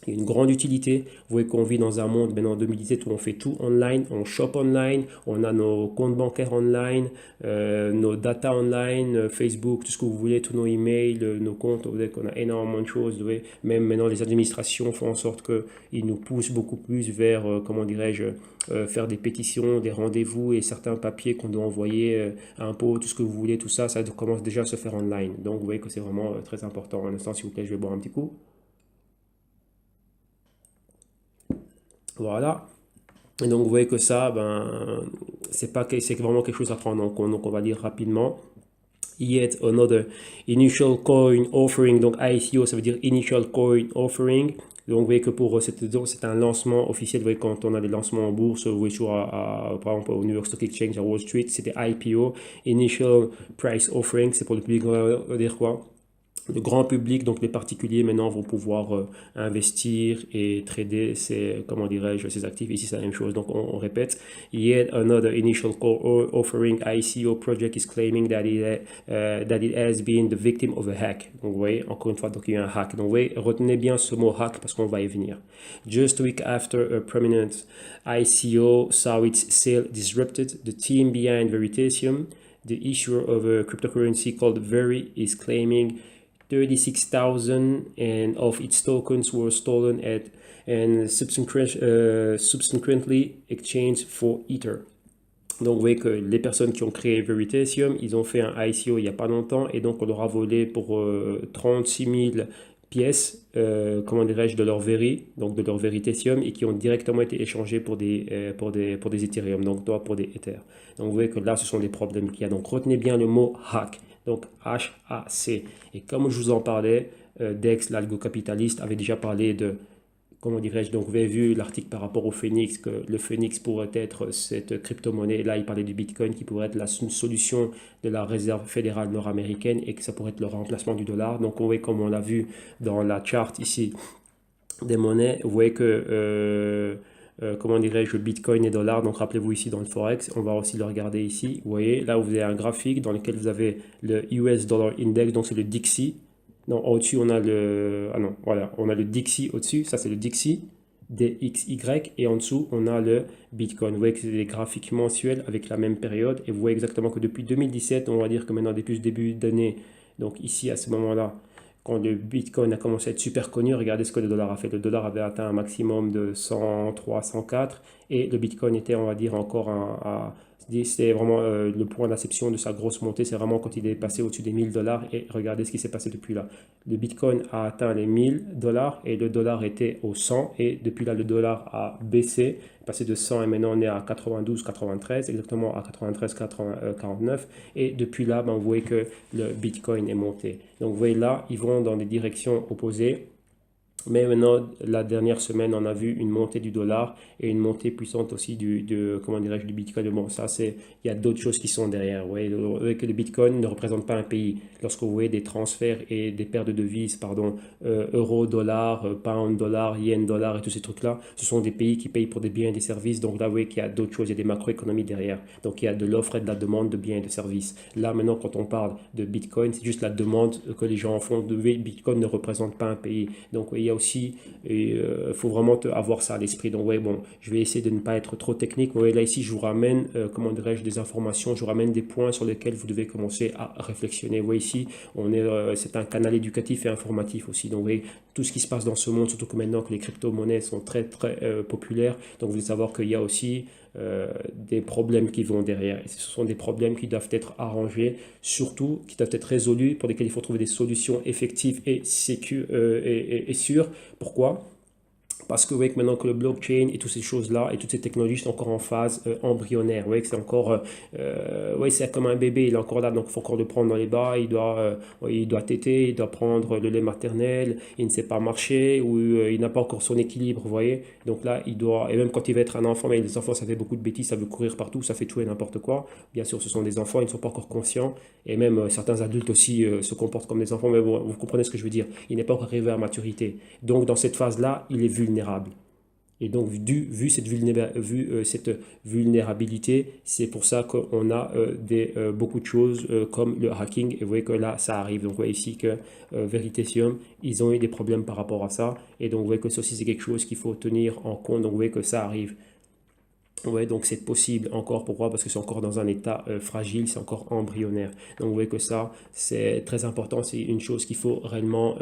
A: Il y a une grande utilité. Vous voyez qu'on vit dans un monde maintenant en 2017 où on fait tout online, on shop online, on a nos comptes bancaires online, nos data online, Facebook, tout ce que vous voulez, tous nos emails, nos comptes. Vous voyez qu'on a énormément de choses. Vous voyez, même maintenant les administrations font en sorte qu'ils nous poussent beaucoup plus vers, comment dirais-je, faire des pétitions, des rendez-vous et certains papiers qu'on doit envoyer à impôts, tout ce que vous voulez, tout ça, ça commence déjà à se faire online. Donc vous voyez que c'est vraiment très important. Un instant, s'il vous plaît, je vais boire un petit coup. Voilà. Et donc vous voyez que ça, ben, c'est vraiment quelque chose à prendre en compte. Donc on va dire rapidement. Yet another initial coin offering. Donc ICO, ça veut dire initial coin offering. Donc vous voyez que pour c'est un lancement officiel. Vous voyez quand on a des lancements en bourse, vous voyez toujours par exemple au New York Stock Exchange, à Wall Street, c'était IPO, initial price offering. C'est pour le public, on va dire quoi? Le grand public, donc les particuliers maintenant vont pouvoir investir et trader ces, comment dirais-je, ces actifs. Ici, c'est la même chose. Donc, on répète. Yet another initial offering ICO project is claiming that it has been the victim of a hack. Donc, vous voyez, encore une fois, donc il y a un hack. Donc, vous voyez, retenez bien ce mot hack parce qu'on va y venir. Just a week after a prominent ICO saw its sale disrupted, the team behind Veritasium, the issuer of a cryptocurrency called Veri, is claiming 36,000 and of its tokens were stolen and subsequently exchanged for Ether. Donc vous voyez que les personnes qui ont créé Veritasium, ils ont fait un ICO il n'y a pas longtemps et donc on leur a volé pour 36 000 pièces, comment dirais-je, de leur Veri, donc de leur Veritasium, et qui ont directement été échangées pour des Ethereum, donc toi pour des Ether. Donc vous voyez que là, ce sont des problèmes qu'il y a. Donc retenez bien le mot hack, donc H-A-C. Et comme je vous en parlais, Dex, l'algo-capitaliste, avait déjà parlé de, comment dirais-je, donc vous avez vu l'article par rapport au Phoenix, que le Phoenix pourrait être cette crypto-monnaie. Là, il parlait du Bitcoin qui pourrait être la solution de la réserve fédérale nord-américaine et que ça pourrait être le remplacement du dollar. Donc, on voit comme on l'a vu dans la charte ici des monnaies, vous voyez que, comment dirais-je, Bitcoin et dollar. Donc, rappelez-vous ici dans le Forex, on va aussi le regarder ici. Vous voyez, là, vous avez un graphique dans lequel vous avez le US Dollar Index, donc c'est le Dixie. Non, au-dessus, on a le... Ah non, voilà, on a le Dixie au-dessus, ça c'est le Dixie, DXY, et en dessous, on a le Bitcoin. Vous voyez que c'est des graphiques mensuels avec la même période, et vous voyez exactement que depuis 2017, on va dire que maintenant, depuis ce début d'année, donc ici, à ce moment-là, quand le Bitcoin a commencé à être super connu, regardez ce que le dollar a fait. Le dollar avait atteint un maximum de 103, 104, et le Bitcoin était, on va dire, encore c'est vraiment le point d'acception de sa grosse montée. C'est vraiment quand il est passé au-dessus des 1000 dollars. Et regardez ce qui s'est passé depuis là. Le Bitcoin a atteint les 1000 dollars et le dollar était au 100. Et depuis là, le dollar a baissé, passé de 100 et maintenant on est à 92, 93, exactement à 93, 49. Et depuis là, ben, vous voyez que le Bitcoin est monté. Donc vous voyez là, ils vont dans des directions opposées. Mais maintenant, la dernière semaine, on a vu une montée du dollar et une montée puissante aussi comment dirais-je, du Bitcoin. Bon, ça, il y a d'autres choses qui sont derrière. Vous voyez que le Bitcoin ne représente pas un pays. Lorsque vous voyez des transferts et des paires de devises, pardon, euro, dollar, pound, dollar, yen, dollar et tous ces trucs-là, ce sont des pays qui payent pour des biens et des services. Donc là, vous voyez qu'il y a d'autres choses, il y a des macroéconomies derrière. Donc il y a de l'offre et de la demande de biens et de services. Là, maintenant, quand on parle de Bitcoin, c'est juste la demande que les gens font. Bitcoin ne représente pas un pays. Donc, il y a aussi, il faut vraiment avoir ça à l'esprit. Donc, ouais, bon, je vais essayer de ne pas être trop technique. Ouais, là, ici, je vous ramène, comment dirais-je, des informations, je vous ramène des points sur lesquels vous devez commencer à réflexionner. Vous voyez ici, c'est un canal éducatif et informatif aussi. Donc, vous voyez, tout ce qui se passe dans ce monde, surtout que maintenant que les crypto-monnaies sont très, très populaires. Donc, vous devez savoir qu'il y a aussi des problèmes qui vont derrière. Et ce sont des problèmes qui doivent être arrangés, surtout qui doivent être résolus, pour lesquels il faut trouver des solutions effectives et sûres. Pourquoi? Parce que vous voyez que maintenant que le blockchain et toutes ces choses-là et toutes ces technologies sont encore en phase embryonnaire. Vous voyez que c'est encore, c'est comme un bébé, il est encore là, donc il faut encore le prendre dans les bras, il doit téter, il doit prendre le lait maternel, il ne sait pas marcher ou il n'a pas encore son équilibre, vous voyez. Donc là, il doit, et même quand il va être un enfant, mais les enfants ça fait beaucoup de bêtises, ça veut courir partout, ça fait tout et n'importe quoi. Bien sûr, ce sont des enfants, ils ne sont pas encore conscients et même certains adultes aussi se comportent comme des enfants, mais bon, vous comprenez ce que je veux dire. Il n'est pas encore arrivé à maturité. Donc dans cette phase-là, il est vulnérable. Et donc, vu cette vulnérabilité, c'est pour ça qu'on a beaucoup de choses comme le hacking. Et vous voyez que là, ça arrive. Donc, vous voyez ici que Veritasium, ils ont eu des problèmes par rapport à ça. Et donc, vous voyez que ça aussi, c'est quelque chose qu'il faut tenir en compte. Donc, vous voyez que ça arrive. Ouais, donc c'est possible encore. Pourquoi? Parce que c'est encore dans un état fragile, c'est encore embryonnaire. Donc vous voyez que ça, c'est très important. C'est une chose qu'il faut réellement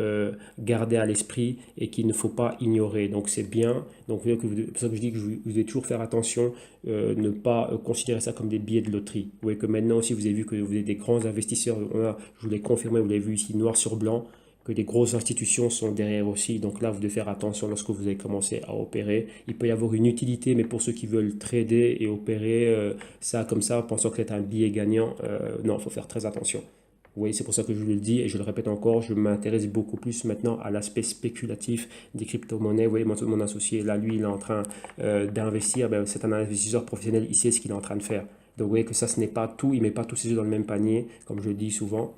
A: garder à l'esprit et qu'il ne faut pas ignorer. Donc c'est bien. Donc vous voyez que c'est pour ça que je dis que vous devez toujours faire attention, ne pas considérer ça comme des billets de loterie. Vous voyez que maintenant aussi, vous avez vu que vous êtes des grands investisseurs. Je vous l'ai confirmé, vous l'avez vu ici noir sur blanc, que des grosses institutions sont derrière aussi. Donc là, vous devez faire attention lorsque vous allez commencer à opérer. Il peut y avoir une utilité, mais pour ceux qui veulent trader et opérer ça comme ça, pensant que c'est un billet gagnant, non, il faut faire très attention. Vous voyez, c'est pour ça que je le dis et je le répète encore, je m'intéresse beaucoup plus maintenant à l'aspect spéculatif des crypto-monnaies. Vous voyez, mon associé, là, lui, il est en train d'investir. Ben, c'est un investisseur professionnel, il sait ce qu'il est en train de faire. Donc, vous voyez que ça, ce n'est pas tout, il ne met pas tous ses œufs dans le même panier, comme je le dis souvent.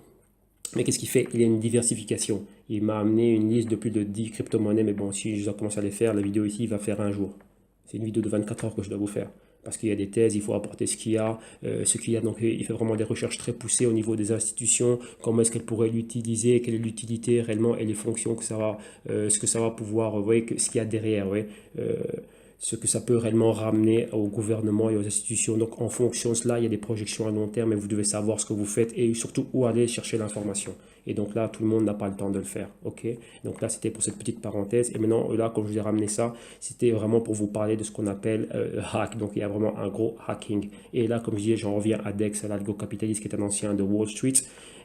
A: Mais qu'est-ce qu'il fait? Il y a une diversification. Il m'a amené une liste de plus de 10 crypto-monnaies, mais bon, si je dois commencer à les faire, la vidéo ici va faire un jour. C'est une vidéo de 24 heures que je dois vous faire. Parce qu'il y a des thèses, il faut apporter ce qu'il y a. Donc il fait vraiment des recherches très poussées au niveau des institutions, comment est-ce qu'elles pourraient l'utiliser, quelle est l'utilité réellement et les fonctions que ça va, ce que ça va pouvoir, vous voyez, ce qu'il y a derrière, ouais. Ce que ça peut réellement ramener au gouvernement et aux institutions. Donc en fonction de cela, il y a des projections à long terme et vous devez savoir ce que vous faites et surtout où aller chercher l'information. Et donc là, tout le monde n'a pas le temps de le faire. Ok. Donc là, c'était pour cette petite parenthèse. Et maintenant, là, comme je vous ai ramené ça, c'était vraiment pour vous parler de ce qu'on appelle hack. Donc il y a vraiment un gros hacking. Et là, comme je disais, j'en reviens à Dex, à l'algo-capitaliste qui est un ancien de Wall Street.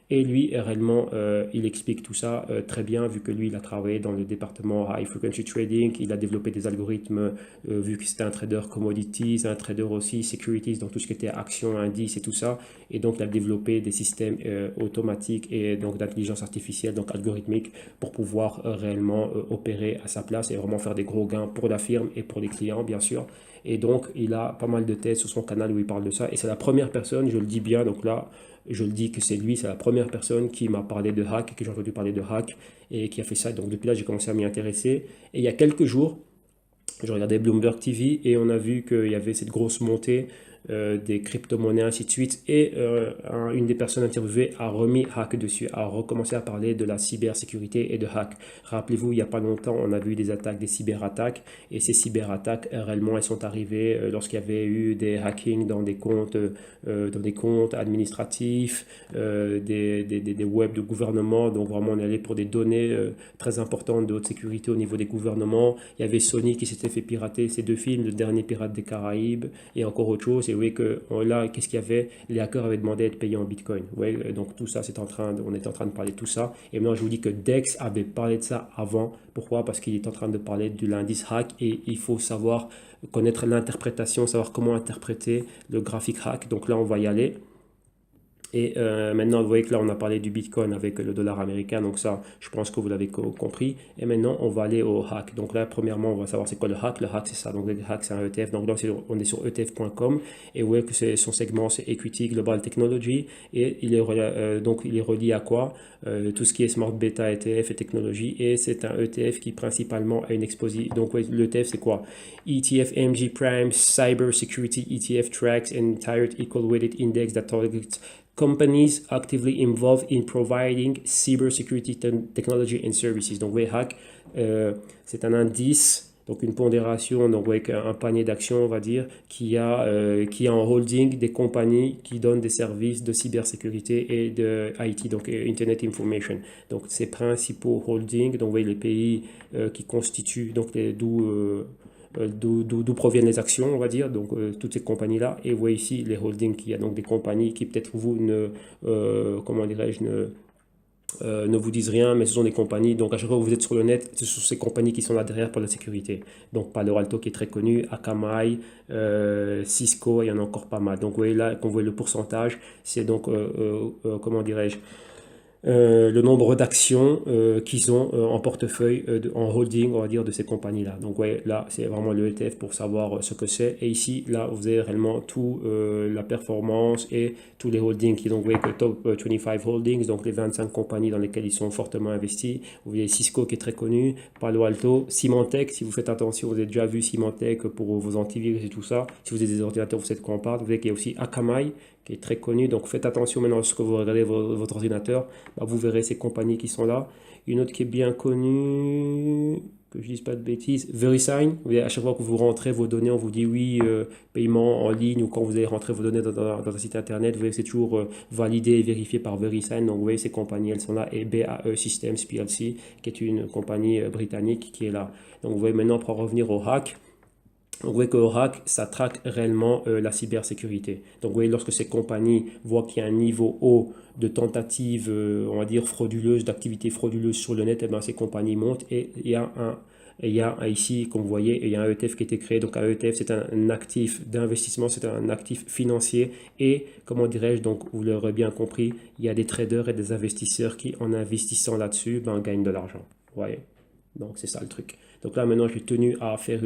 A: Et lui, réellement, il explique tout ça très bien, vu que lui, il a travaillé dans le département High Frequency Trading, il a développé des algorithmes, vu que c'était un trader commodities, un trader aussi securities, dans tout ce qui était actions, indices et tout ça. Et donc, il a développé des systèmes automatiques et donc d'intelligence artificielle, donc algorithmique, pour pouvoir réellement opérer à sa place et vraiment faire des gros gains pour la firme et pour les clients, bien sûr. Et donc, il a pas mal de thèses sur son canal où il parle de ça. Et c'est la première personne, je le dis bien, donc là, je le dis que c'est lui, c'est la première personne qui m'a parlé de hack, que j'ai entendu parler de hack et qui a fait ça. Donc depuis là, j'ai commencé à m'y intéresser. Et il y a quelques jours, je regardais Bloomberg TV et on a vu qu'il y avait cette grosse montée des crypto-monnaies, ainsi de suite. Et une des personnes interviewées a remis hack dessus, a recommencé à parler de la cybersécurité et de hack. Rappelez-vous, il n'y a pas longtemps, on a vu des attaques, des cyberattaques. Et ces cyberattaques, réellement, elles sont arrivées lorsqu'il y avait eu des hackings dans des comptes administratifs, des webs de gouvernement. Donc vraiment, on est allé pour des données très importantes de haute sécurité au niveau des gouvernements. Il y avait Sony qui s'était fait pirater ses deux films, Le Dernier Pirate des Caraïbes et encore autre chose. Et vous voyez que là, qu'est-ce qu'il y avait? Les hackers avaient demandé à être payés en Bitcoin. Vous voyez, donc tout ça, on était en train de parler de tout ça. Et maintenant, je vous dis que Dex avait parlé de ça avant. Pourquoi? Parce qu'il est en train de parler de l'indice hack et il faut savoir connaître l'interprétation, savoir comment interpréter le graphique hack. Donc là, on va y aller. Et maintenant, vous voyez que là, on a parlé du Bitcoin avec le dollar américain. Donc ça, je pense que vous l'avez compris. Et maintenant, on va aller au hack. Donc là, premièrement, on va savoir c'est quoi le hack. Le hack, c'est ça. Donc le hack, c'est un ETF. Donc là, on est sur ETF.com. Et vous voyez que son segment, c'est Equity Global Technology. Et il est relié à quoi? Tout ce qui est Smart Beta ETF et technologie. Et c'est un ETF qui principalement a une exposition. Donc l'ETF, c'est quoi? ETF AMG Prime Cyber Security ETF tracks an entire equal weighted index that targets companies actively involved in providing cybersecurity technology and services. Donc, hack, c'est un indice, donc une pondération, donc avec un panier d'actions, on va dire, qui a en holding des compagnies qui donnent des services de cybersécurité et de IT, donc Internet Information. Donc, ces principaux holdings, donc vous voyez les pays qui constituent, donc d'où proviennent les actions, on va dire, donc toutes ces compagnies-là. Et vous voyez ici les holdings qu'il y a, donc des compagnies qui peut-être vous comment dirais-je, ne vous disent rien, mais ce sont des compagnies. Donc à chaque fois que vous êtes sur le net, ce sont ces compagnies qui sont là derrière pour la sécurité. Donc Palo Alto qui est très connu, Akamai, Cisco, il y en a encore pas mal. Donc vous voyez là, quand vous voyez le pourcentage, c'est donc, comment dirais-je, le nombre d'actions qu'ils ont en portefeuille, en holding, on va dire, de ces compagnies-là. Donc, ouais, là, c'est vraiment le ETF pour savoir ce que c'est. Et ici, là, vous avez réellement tout, la performance et tous les holdings. Donc, vous voyez que top 25 holdings, donc les 25 compagnies dans lesquelles ils sont fortement investis. Vous voyez Cisco qui est très connu, Palo Alto, Symantec. Si vous faites attention, vous avez déjà vu Symantec pour vos antivirus et tout ça. Si vous avez des ordinateurs, vous savez de quoi on parle. Vous voyez qu'il y a aussi Akamai qui est très connu. Donc, faites attention maintenant lorsque vous regardez votre ordinateur. Bah, vous verrez ces compagnies qui sont là. Une autre qui est bien connue, que je ne dise pas de bêtises, VeriSign. Vous voyez, à chaque fois que vous rentrez vos données, on vous dit oui, paiement en ligne, ou quand vous allez rentrer vos données dans un site internet, vous voyez, c'est toujours validé et vérifié par VeriSign. Donc, vous voyez, ces compagnies, elles sont là. Et BAE Systems PLC, qui est une compagnie britannique qui est là. Donc, vous voyez, maintenant, pour en revenir au hack, donc, vous voyez que Oracle, ça traque réellement la cybersécurité. Donc, vous voyez, lorsque ces compagnies voient qu'il y a un niveau haut de tentatives, on va dire, frauduleuses, d'activités frauduleuses sur le net, et bien, ces compagnies montent et il y a ici, comme vous voyez, il y a un ETF qui a été créé. Donc, un ETF, c'est un actif d'investissement, c'est un actif financier. Et, comment dirais-je, donc, vous l'aurez bien compris, il y a des traders et des investisseurs qui, en investissant là-dessus, ben, gagnent de l'argent. Vous voyez? Donc, c'est ça le truc. Donc là, maintenant, je suis tenu à faire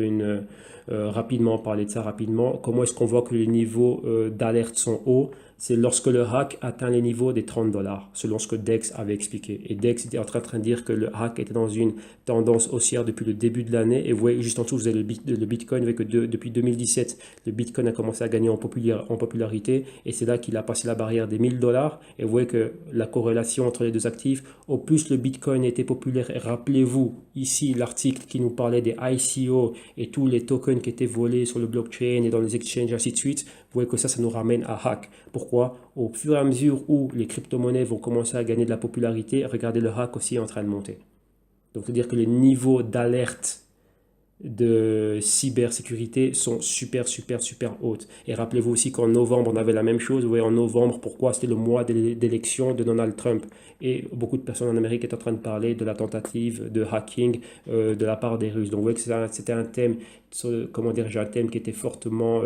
A: rapidement, parler de ça rapidement. Comment est-ce qu'on voit que les niveaux d'alerte sont hauts? C'est lorsque le hack atteint les niveaux des 30 dollars, selon ce que Dex avait expliqué. Et Dex était en train de dire que le hack était dans une tendance haussière depuis le début de l'année. Et vous voyez, juste en dessous, vous avez le Bitcoin, avec depuis 2017, le Bitcoin a commencé à gagner en popularité. Et c'est là qu'il a passé la barrière des 1000 dollars. Et vous voyez que la corrélation entre les deux actifs, au plus le Bitcoin était populaire, et rappelez-vous, ici, l'article qui nous parlait des ICO et tous les tokens qui étaient volés sur le blockchain et dans les exchanges, ainsi de suite, vous voyez que ça nous ramène à hack. Pourquoi? Au fur et à mesure où les crypto-monnaies vont commencer à gagner de la popularité, regardez le hack aussi est en train de monter. Donc, c'est-à-dire que les niveaux d'alerte de cybersécurité sont super hautes. Et rappelez-vous aussi qu'en novembre, on avait la même chose. Vous voyez, en novembre, pourquoi? C'était le mois d'élection de Donald Trump. Et beaucoup de personnes en Amérique étaient en train de parler de la tentative de hacking de la part des Russes. Donc, vous voyez que c'était un thème, comment dire, un thème qui était fortement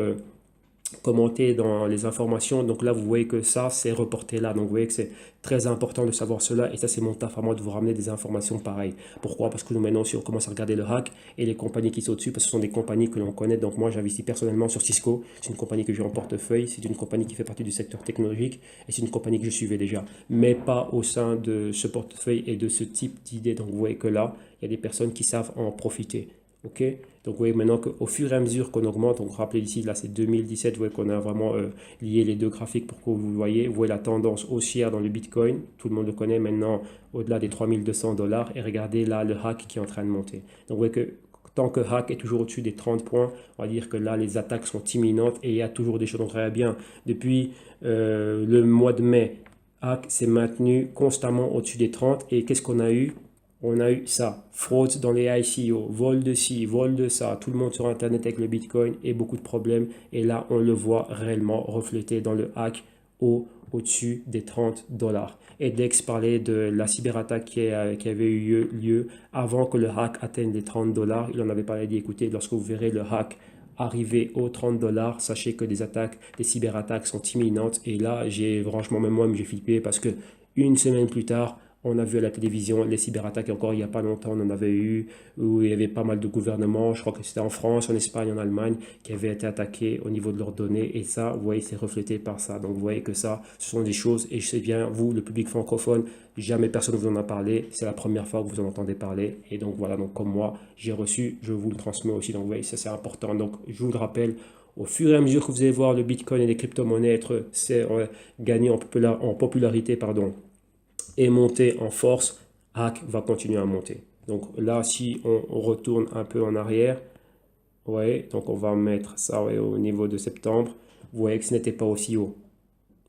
A: commenté dans les informations. Donc là, vous voyez que ça, c'est reporté là. Donc vous voyez que c'est très important de savoir cela. Et ça, c'est mon taf à moi de vous ramener des informations pareilles. Pourquoi? Parce que nous, maintenant aussi, on commence à regarder le hack et les compagnies qui sont au-dessus, parce que ce sont des compagnies que l'on connaît. Donc moi, j'investis personnellement sur Cisco. C'est une compagnie que j'ai en portefeuille. C'est une compagnie qui fait partie du secteur technologique. Et c'est une compagnie que je suivais déjà. Mais pas au sein de ce portefeuille et de ce type d'idées. Donc vous voyez que là, il y a des personnes qui savent en profiter. Ok, donc vous voyez maintenant qu'au fur et à mesure qu'on augmente, donc rappelez ici, là c'est 2017, vous voyez qu'on a vraiment lié les deux graphiques pour que vous voyez la tendance haussière dans le Bitcoin, tout le monde le connaît maintenant au-delà des 3200 dollars, et regardez là le hack qui est en train de monter. Donc vous voyez que tant que hack est toujours au-dessus des 30 points, on va dire que là les attaques sont imminentes et il y a toujours des choses. Donc très bien, depuis le mois de mai, hack s'est maintenu constamment au-dessus des 30, et qu'est-ce qu'on a eu? On a eu ça, fraude dans les ICO, vol de ci, vol de ça, tout le monde sur Internet avec le Bitcoin et beaucoup de problèmes. Et là, on le voit réellement reflété dans le hack au-dessus des 30 dollars. Et Dex parlait de la cyberattaque qui avait eu lieu avant que le hack atteigne les 30 dollars. Il en avait parlé, dit écoutez, lorsque vous verrez le hack arriver aux 30 dollars, sachez que des cyberattaques sont imminentes. Et là, franchement, même moi, j'ai flippé parce que une semaine plus tard, on a vu à la télévision les cyberattaques, encore il n'y a pas longtemps, on en avait eu, où il y avait pas mal de gouvernements, je crois que c'était en France, en Espagne, en Allemagne, qui avaient été attaqués au niveau de leurs données. Et ça, vous voyez, c'est reflété par ça. Donc vous voyez que ça, ce sont des choses, et je sais bien, vous, le public francophone, jamais personne ne vous en a parlé, c'est la première fois que vous en entendez parler. Et donc voilà, donc comme moi, j'ai reçu, je vous le transmets aussi. Donc vous voyez, ça c'est important. Donc je vous le rappelle, au fur et à mesure que vous allez voir le Bitcoin et les crypto-monnaies gagner en popularité, pardon, et monter en force, hack va continuer à monter. Donc là, si on retourne un peu en arrière, ouais, donc on va mettre ça ouais, au niveau de septembre, vous voyez que ce n'était pas aussi haut.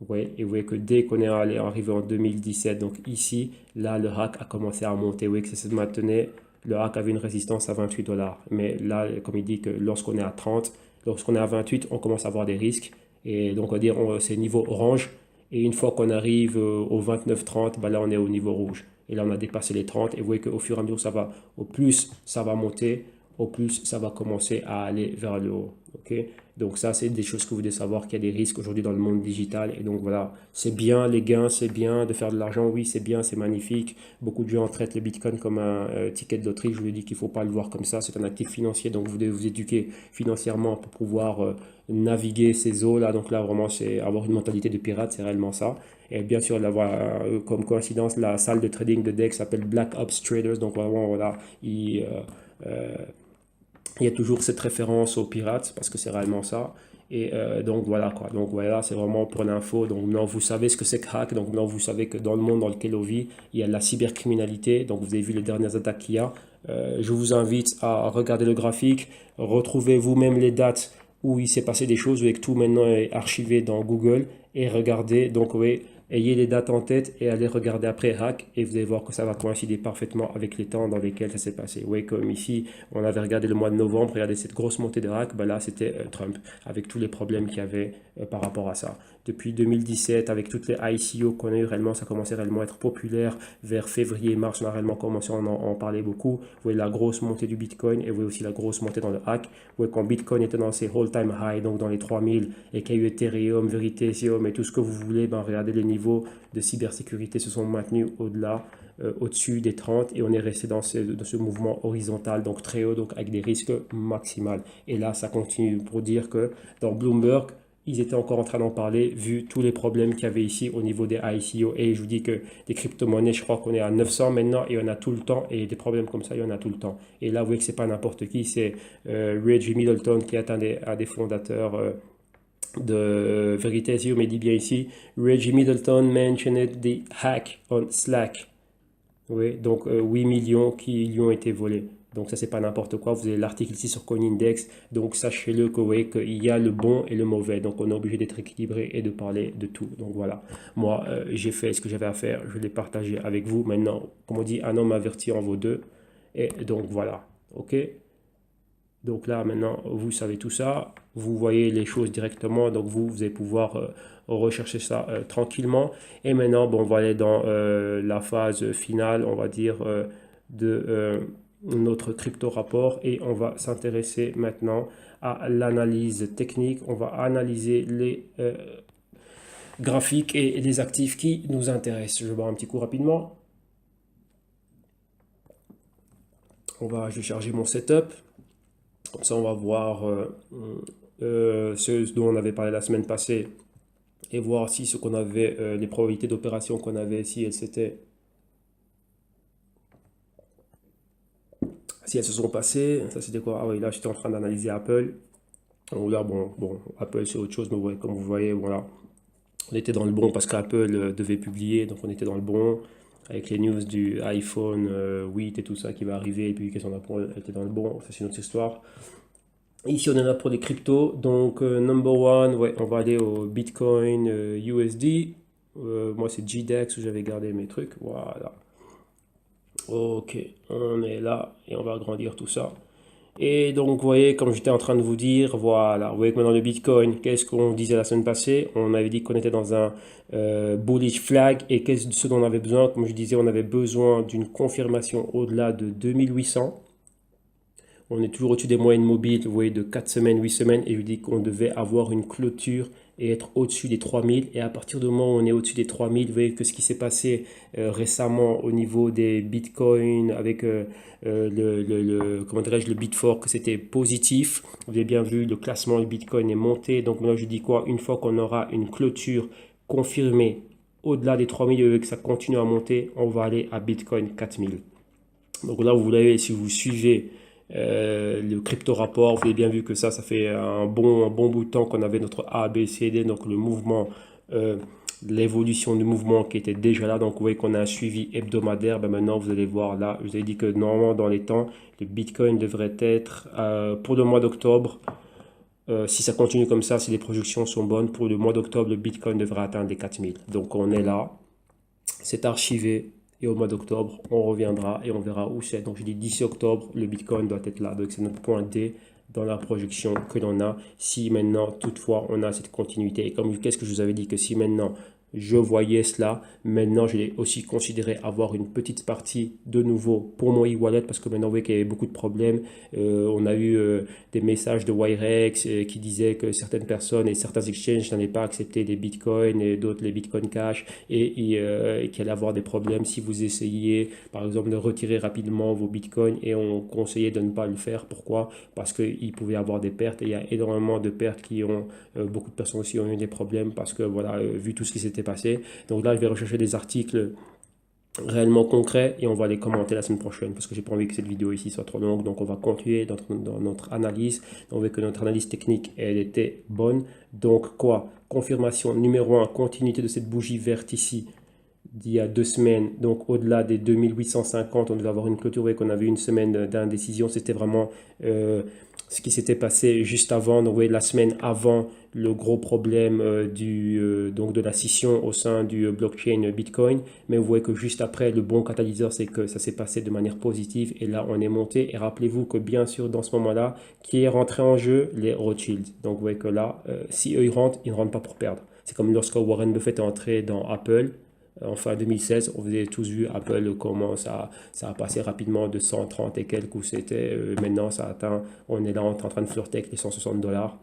A: Ouais, et vous voyez que dès qu'on est arrivé en 2017, donc ici, là, le hack a commencé à monter. Vous voyez que ça se maintenait, le hack avait une résistance à 28 dollars. Mais là, comme il dit que lorsqu'on est à 30, lorsqu'on est à 28, on commence à avoir des risques. Et donc, on va dire, c'est niveau orange. Et une fois qu'on arrive au 29-30, bah là, on est au niveau rouge. Et là, on a dépassé les 30. Et vous voyez qu'au fur et à mesure, ça va, au plus ça va monter, au plus ça va commencer à aller vers le haut. Ok, donc ça, c'est des choses que vous devez savoir qu'il y a des risques aujourd'hui dans le monde digital. Et donc voilà, c'est bien les gains, c'est bien de faire de l'argent, oui, c'est bien, c'est magnifique. Beaucoup de gens traitent le Bitcoin comme un ticket de loterie. Je vous dis qu'il ne faut pas le voir comme ça. C'est un actif financier, donc vous devez vous éduquer financièrement pour pouvoir naviguer ces eaux-là. Donc là, vraiment, c'est avoir une mentalité de pirate, c'est réellement ça. Et bien sûr, d'avoir comme coïncidence, la salle de trading de DEX s'appelle Black Ops Traders. Donc vraiment, voilà, euh, il y a toujours cette référence aux pirates parce que c'est réellement ça. Et donc voilà quoi. Donc voilà, c'est vraiment pour l'info. Donc maintenant vous savez ce que c'est que hack. Donc maintenant vous savez que dans le monde dans lequel on vit, il y a de la cybercriminalité. Donc vous avez vu les dernières attaques qu'il y a. Je vous invite à regarder le graphique, retrouvez vous-même les dates où il s'est passé des choses, avec tout maintenant est archivé dans Google et regardez. Donc oui, ayez les dates en tête et allez regarder après hack et vous allez voir que ça va coïncider parfaitement avec les temps dans lesquels ça s'est passé. Oui, comme ici, on avait regardé le mois de novembre, regardez cette grosse montée de hack, ben là c'était Trump avec tous les problèmes qu'il y avait par rapport à ça. Depuis 2017, avec toutes les ICO qu'on a eu réellement, ça commençait réellement à être populaire. Vers février-mars, on a réellement commencé à en parler beaucoup. Vous voyez la grosse montée du Bitcoin et vous voyez aussi la grosse montée dans le hack. Vous voyez quand Bitcoin était dans ses all-time high, donc dans les 3000, et qu'il y a eu Ethereum, Verité, Ethereum et tout ce que vous voulez, ben regardez les niveaux de cybersécurité se sont maintenus au-delà, au-dessus des 30 et on est resté dans ce mouvement horizontal, donc très haut, donc avec des risques maximales. Et là, ça continue pour dire que dans Bloomberg, ils étaient encore en train d'en parler, vu tous les problèmes qu'il y avait ici au niveau des ICO. Et je vous dis que des crypto-monnaies, je crois qu'on est à 900 maintenant, et on a tout le temps, et des problèmes comme ça, il y en a tout le temps. Et là, vous voyez que c'est pas n'importe qui, c'est Reggie Middleton qui est un des fondateurs de Verité SEO, mais dit bien ici, Reggie Middleton mentioned the hack on Slack. Oui, donc 8 millions qui lui ont été volés. Donc ça, c'est pas n'importe quoi. Vous avez l'article ici sur CoinIndex. Donc sachez-le que, oui, qu'il y a le bon et le mauvais. Donc on est obligé d'être équilibré et de parler de tout. Donc voilà. Moi, j'ai fait ce que j'avais à faire. Je l'ai partagé avec vous. Maintenant, comme on dit, un homme averti en vaut deux. Et donc voilà. OK? Donc là, maintenant, vous savez tout ça, vous voyez les choses directement, donc vous allez pouvoir rechercher ça tranquillement. Et maintenant, bon, on va aller dans la phase finale, on va dire, de notre crypto rapport et on va s'intéresser maintenant à l'analyse technique. On va analyser les graphiques et les actifs qui nous intéressent. Je vais boire un petit coup rapidement. Je vais charger mon setup. Comme ça, on va voir ce dont on avait parlé la semaine passée et voir si ce qu'on avait, les probabilités d'opération qu'on avait, si elles se sont passées. Ça, c'était quoi? Ah oui, là, j'étais en train d'analyser Apple. Donc là, bon, Apple, c'est autre chose, mais ouais, comme vous voyez, voilà, on était dans le bon parce qu'Apple devait publier, donc on était dans le bon. Avec les news du iPhone 8 et tout ça qui va arriver, et puis qu'est-ce qu'on a pour, elle était dans le bon, ça c'est une autre histoire. Ici, on en a pour les cryptos. Donc, number one, ouais, on va aller au Bitcoin USD. Moi, c'est GDEX où j'avais gardé mes trucs. Voilà. Ok, on est là et on va agrandir tout ça. Et donc, vous voyez, comme j'étais en train de vous dire, voilà, vous voyez que maintenant le Bitcoin, qu'est-ce qu'on disait la semaine passée? On avait dit qu'on était dans un bullish flag et qu'est-ce ce dont on avait besoin? Comme je disais, on avait besoin d'une confirmation au-delà de 2800. On est toujours au-dessus des moyennes mobiles, vous voyez, de 4 semaines, 8 semaines. Et je dis qu'on devait avoir une clôture et être au-dessus des 3000. Et à partir du moment où on est au-dessus des 3000, vous voyez que ce qui s'est passé récemment au niveau des bitcoins avec comment dirais-je, le Bitfork, que c'était positif. Vous avez bien vu, le classement du bitcoin est monté. Donc maintenant, je dis quoi? Une fois qu'on aura une clôture confirmée au-delà des 3000 et que ça continue à monter, on va aller à Bitcoin 4000. Donc là, vous l'avez, si vous suivez le crypto rapport, vous avez bien vu que ça fait un bon bout de temps qu'on avait notre ABCD, donc le mouvement, l'évolution du mouvement qui était déjà là. Donc vous voyez qu'on a un suivi hebdomadaire. Ben maintenant, vous allez voir là, je vous ai dit que normalement dans les temps, le Bitcoin devrait être pour le mois d'octobre. Si ça continue comme ça, si les projections sont bonnes, pour le mois d'octobre, le Bitcoin devrait atteindre les 4000. Donc on est là, c'est archivé. Et au mois d'octobre, on reviendra et on verra où c'est. Donc je dis d'ici octobre, le Bitcoin doit être là. Donc c'est notre point D dans la projection que l'on a. Si maintenant, toutefois, on a cette continuité. Et comme qu'est-ce que je vous avais dit que si maintenant je voyais cela. Maintenant, j'ai aussi considéré avoir une petite partie de nouveau pour mon e-wallet parce que maintenant, vous voyez qu'il y avait beaucoup de problèmes. On a eu des messages de Wirex qui disaient que certaines personnes et certains exchanges n'allaient pas accepter des bitcoins et d'autres les bitcoin cash et qu'il allait avoir des problèmes si vous essayiez, par exemple, de retirer rapidement vos bitcoins et on conseillait de ne pas le faire. Pourquoi? Parce qu'il pouvait y avoir des pertes et il y a énormément de pertes qui ont, beaucoup de personnes aussi ont eu des problèmes parce que voilà, vu tout ce qui s'était passé. Donc là, je vais rechercher des articles réellement concrets et on va les commenter la semaine prochaine parce que j'ai pas envie que cette vidéo ici soit trop longue. Donc on va continuer dans notre analyse. On veut que notre analyse technique elle était bonne. Donc quoi? Confirmation numéro 1, continuité de cette bougie verte ici d'il y a 2 semaines, donc au-delà des 2850, on devait avoir une clôture, et qu'on avait une semaine d'indécision, c'était vraiment ce qui s'était passé juste avant, donc la semaine avant le gros problème donc de la scission au sein du blockchain Bitcoin, mais vous voyez que juste après, le bon catalyseur, c'est que ça s'est passé de manière positive, et là, on est monté, et rappelez-vous que bien sûr, dans ce moment-là, qui est rentré en jeu? Les Rothschild. Donc vous voyez que là, si eux, ils ne rentrent pas pour perdre. C'est comme lorsque Warren Buffett est entré dans Apple, en fin 2016, on avait tous vu Apple comment ça a passé rapidement de 130 et quelques où c'était. Maintenant, ça atteint, on est là, on est en train de flirter avec les 160 dollars.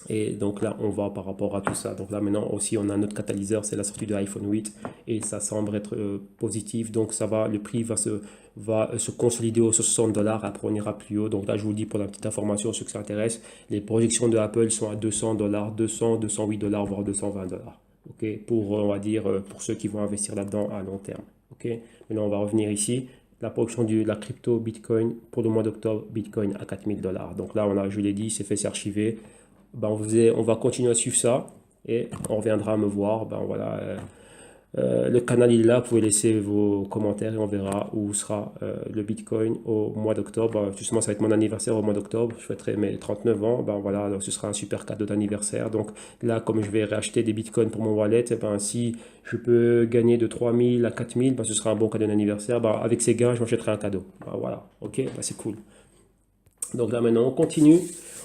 A: Et donc là, on va par rapport à tout ça. Donc là, maintenant aussi, on a notre catalyseur, c'est la sortie de l'iPhone 8 et ça semble être positif. Donc ça va, le prix va se consolider aux 60 dollars. Après, on ira plus haut. Donc là, je vous le dis pour la petite information, ceux que ça intéresse, les projections de Apple sont à 200 dollars, 200, 208 dollars, voire 220 dollars. Okay, pour, on va dire, pour ceux qui vont investir là-dedans à long terme. Okay. Maintenant, on va revenir ici. La production de la crypto Bitcoin pour le mois d'octobre, Bitcoin à 4000 dollars. Donc là, je l'ai dit, c'est fait s'archiver. Ben, on va continuer à suivre ça et on reviendra me voir. Ben, voilà, le canal il est là, vous pouvez laisser vos commentaires et on verra où sera le Bitcoin au mois d'octobre. Justement, ça va être mon anniversaire au mois d'octobre. Je fêterai mes 39 ans. Ben voilà, donc ce sera un super cadeau d'anniversaire. Donc là, comme je vais réacheter des Bitcoins pour mon wallet, ben, si je peux gagner de 3000 à 4000, ben, ce sera un bon cadeau d'anniversaire. Ben, avec ces gains, je m'achèterai un cadeau. Ben, voilà, ok, ben, c'est cool. Donc là maintenant, on continue.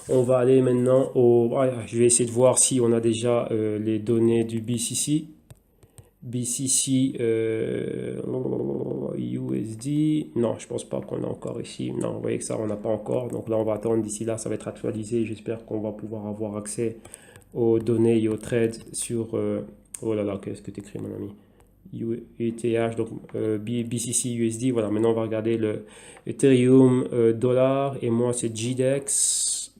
A: On va aller maintenant au... Voilà, je vais essayer de voir si on a déjà les données du BCC. BCC USD, non, je pense pas qu'on a encore ici. Non, vous voyez que ça, on n'a pas encore. Donc là, on va attendre d'ici là, ça va être actualisé. J'espère qu'on va pouvoir avoir accès aux données et aux trades sur... oh là là, qu'est-ce que tu écris, mon ami? ETH, donc BCC USD. Voilà, maintenant, on va regarder le Ethereum dollar. Et moi, c'est GDEX,